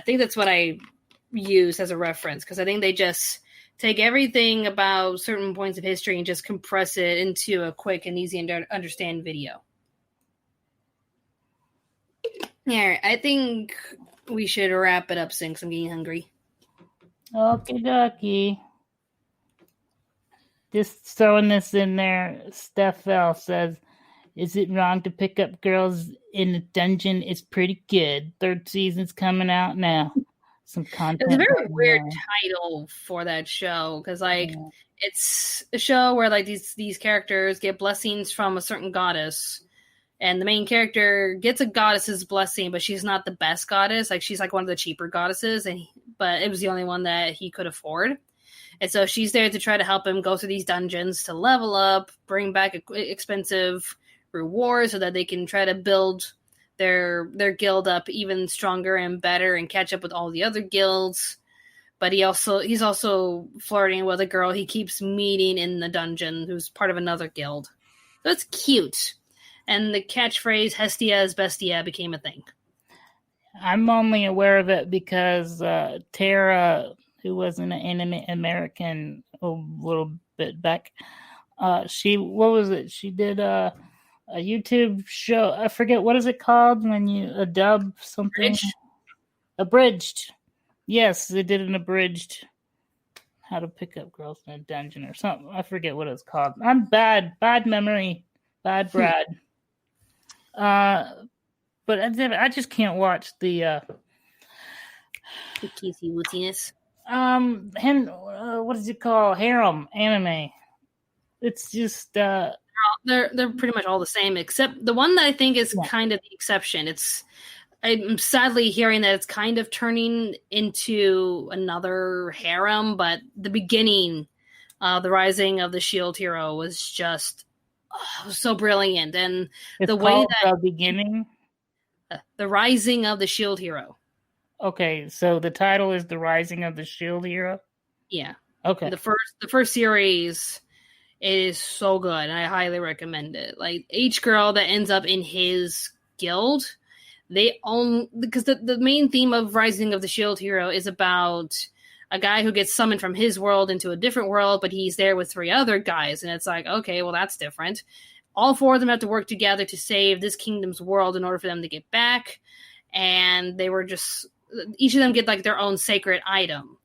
think that's what I used as a reference, because I think they just take everything about certain points of history and just compress it into a quick and easy to understand video. Yeah, I think we should wrap it up soon because I'm getting hungry. Okie dokie. Just throwing this in there, Steph L says, is it wrong to pick up girls in a dungeon? It's pretty good. 3rd season's coming out now. Some content. It's a very weird title for that show because, it's a show where these characters get blessings from a certain goddess, and the main character gets a goddess's blessing, but she's not the best goddess. Like, she's like one of the cheaper goddesses, but it was the only one that he could afford. And so she's there to try to help him go through these dungeons to level up, bring back expensive rewards so that they can try to build their guild up even stronger and better and catch up with all the other guilds. But he's also flirting with a girl he keeps meeting in the dungeon who's part of another guild. So it's cute. And the catchphrase Hestia is Bestia became a thing. I'm only aware of it because Tara, who was an anime American a little bit back, she did a YouTube show. I forget, what is it called when you dub something? Abridged. Yes, they did an abridged how to pick up girls in a dungeon or something. I forget what it's called. I'm bad memory, bad Brad. But I just can't watch the Kissy wootiness. What is it called? Harem anime. It's just they're pretty much all the same, except the one that I think is kind of the exception. I'm sadly hearing that it's kind of turning into another harem, but the beginning, the Rising of the Shield Hero, was just so brilliant, and it's the way that the beginning, the Rising of the Shield Hero. Okay, so the title is The Rising of the Shield Hero? Yeah. Okay. The first series is so good, and I highly recommend it. Like, each girl that ends up in his guild, because the main theme of Rising of the Shield Hero is about a guy who gets summoned from his world into a different world, but he's there with 3 other guys, and it's like, okay, well, that's different. All 4 of them have to work together to save this kingdom's world in order for them to get back, and they were just... each of them get like their own sacred item.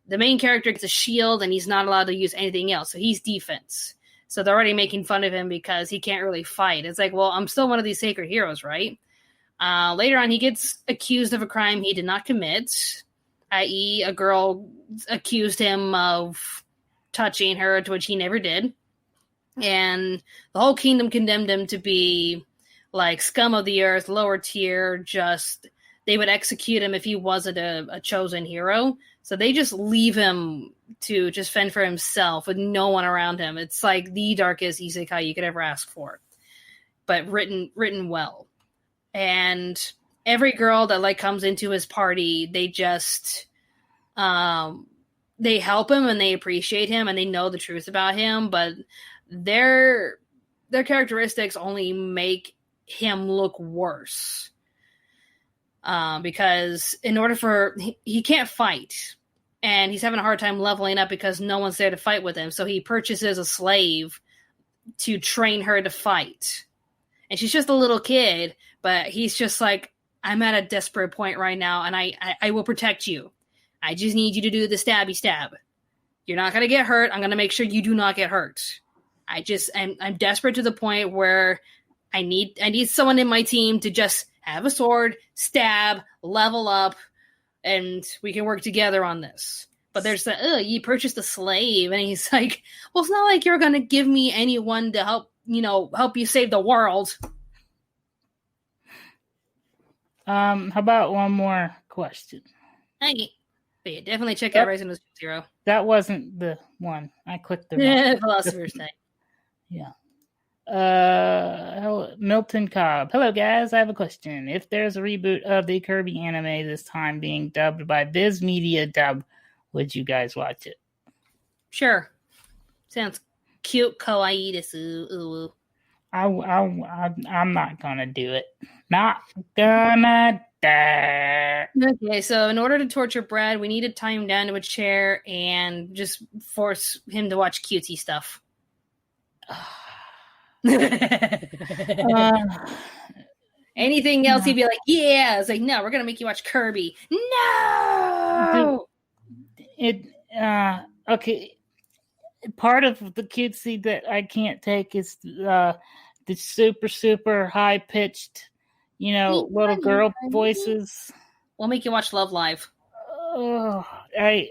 The main character gets a shield and he's not allowed to use anything else. So he's defense. So they're already making fun of him because he can't really fight. It's like, well, I'm still one of these sacred heroes, right? Later on, he gets accused of a crime he did not commit, i.e. a girl accused him of touching her, to which he never did. And the whole kingdom condemned him to be like scum of the earth, lower tier, just... they would execute him if he wasn't a chosen hero. So they just leave him to just fend for himself with no one around him. It's like the darkest isekai you could ever ask for, but written well. And every girl that comes into his party, they just they help him and they appreciate him and they know the truth about him, but their characteristics only make him look worse. Because in order for... he can't fight, and he's having a hard time leveling up because no one's there to fight with him, so he purchases a slave to train her to fight. And she's just a little kid, but he's just like, I'm at a desperate point right now, and I will protect you. I just need you to do the stabby stab. You're not going to get hurt. I'm going to make sure you do not get hurt. I'm desperate to the point where I need someone in my team to just have a sword, stab, level up, and we can work together on this. But there's you purchased a slave, and he's like, well, it's not like you're gonna give me anyone to help you save the world. How about one more question? Okay. But yeah, definitely check out Rising of Zero. That wasn't the one. I clicked the wrong. Philosopher's Stone. Yeah. Hello, Milton Cobb. Hello, guys. I have a question. If there's a reboot of the Kirby anime, this time being dubbed by Viz Media Dub, would you guys watch it? Sure. Sounds cute, kawaii desu. I'm not gonna do it. Not gonna die. Okay, so in order to torture Brad, we need to tie him down to a chair and just force him to watch cutesy stuff. Anything else, he'd be like, yeah. It's like, no, we're gonna make you watch Kirby. No. Okay. Part of the cutesy that I can't take is the super Oh, high pitched, little girl voices. We'll make you watch Love Live. Oh, I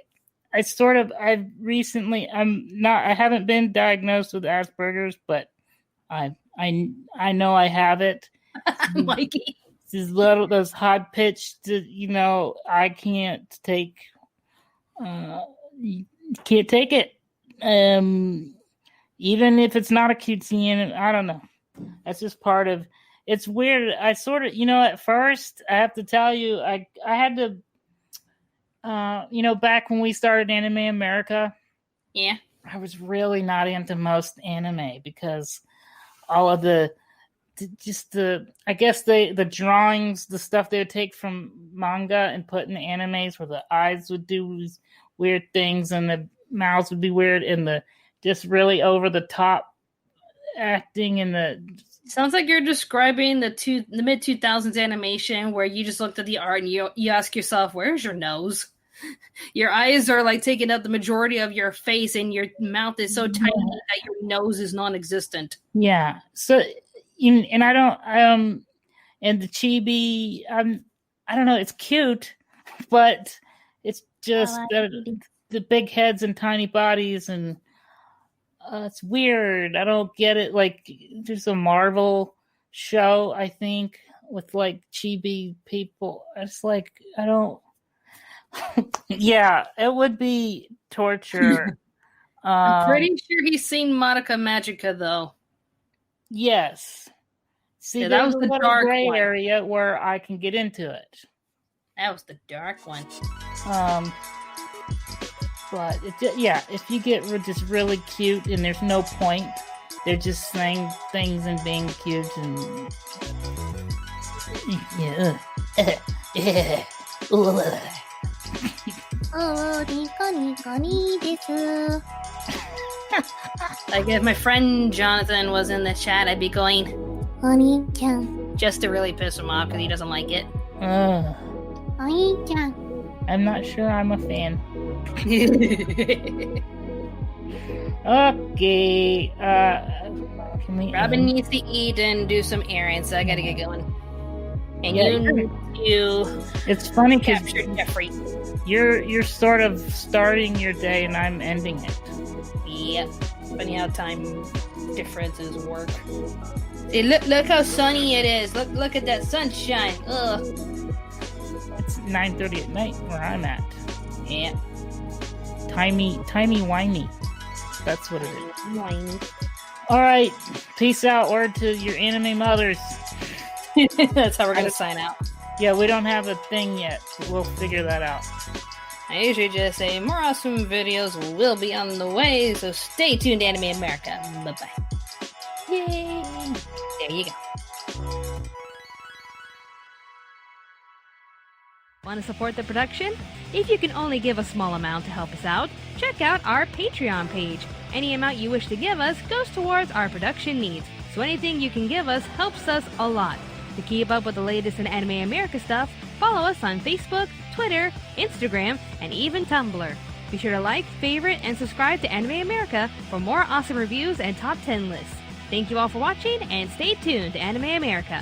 haven't been diagnosed with Asperger's, but I know I have it. Mikey. Those high pitched, I can't take. Can't take it. Even if it's not a cutesy, and I don't know. That's just part of. It's weird. I sort of, at first, I have to tell you, I had to. Back when we started Anime America, yeah, I was really not into most anime because all of the drawings, the stuff they would take from manga and put in the animes, where the eyes would do weird things and the mouths would be weird, and the just really over the top acting and the. Sounds like you're describing the mid 2000s animation where you just looked at the art and you ask yourself, where's your nose? Your eyes are like taking up the majority of your face, and your mouth is so tiny that your nose is non-existent. Yeah. So, and I don't, and the chibi, I don't know, it's cute, but it's just the big heads and tiny bodies, and it's weird. I don't get it. Like, there's a Marvel show, I think, with like chibi people. It's like, I don't. Yeah, it would be torture. I'm pretty sure he's seen Madoka Magica, though. Yes. See, yeah, that was the dark gray one. Area where I can get into it. That was the dark one. But if you get just really cute and there's no point, they're just saying things and being cute and Like if my friend Jonathan was in the chat, I'd be going, Honey-chan, just to really piss him off because he doesn't like it. Honey-chan. I'm not sure I'm a fan. Okay. Robin needs to eat and do some errands, so I gotta get going. And you need to. It's funny because Jeffrey. You're sort of starting your day, and I'm ending it. Yep. Funny how time differences work. Hey, look how sunny it is. Look at that sunshine. Ugh. It's 9:30 at night where I'm at. Yeah. Timey-wimey. That's what it is. Whiny. All right. Peace out. Word to your anime mothers. That's how we're going to sign out. Yeah, we don't have a thing yet. So we'll figure that out. I usually just say more awesome videos will be on the way, so stay tuned to Anime America. Bye-bye. Yay! There you go. Want to support the production? If you can only give a small amount to help us out, check out our Patreon page. Any amount you wish to give us goes towards our production needs, so anything you can give us helps us a lot. To keep up with the latest in Anime America stuff, follow us on Facebook, Twitter, Instagram, and even Tumblr. Be sure to like, favorite, and subscribe to Anime America for more awesome reviews and top 10 lists. Thank you all for watching, and stay tuned to Anime America.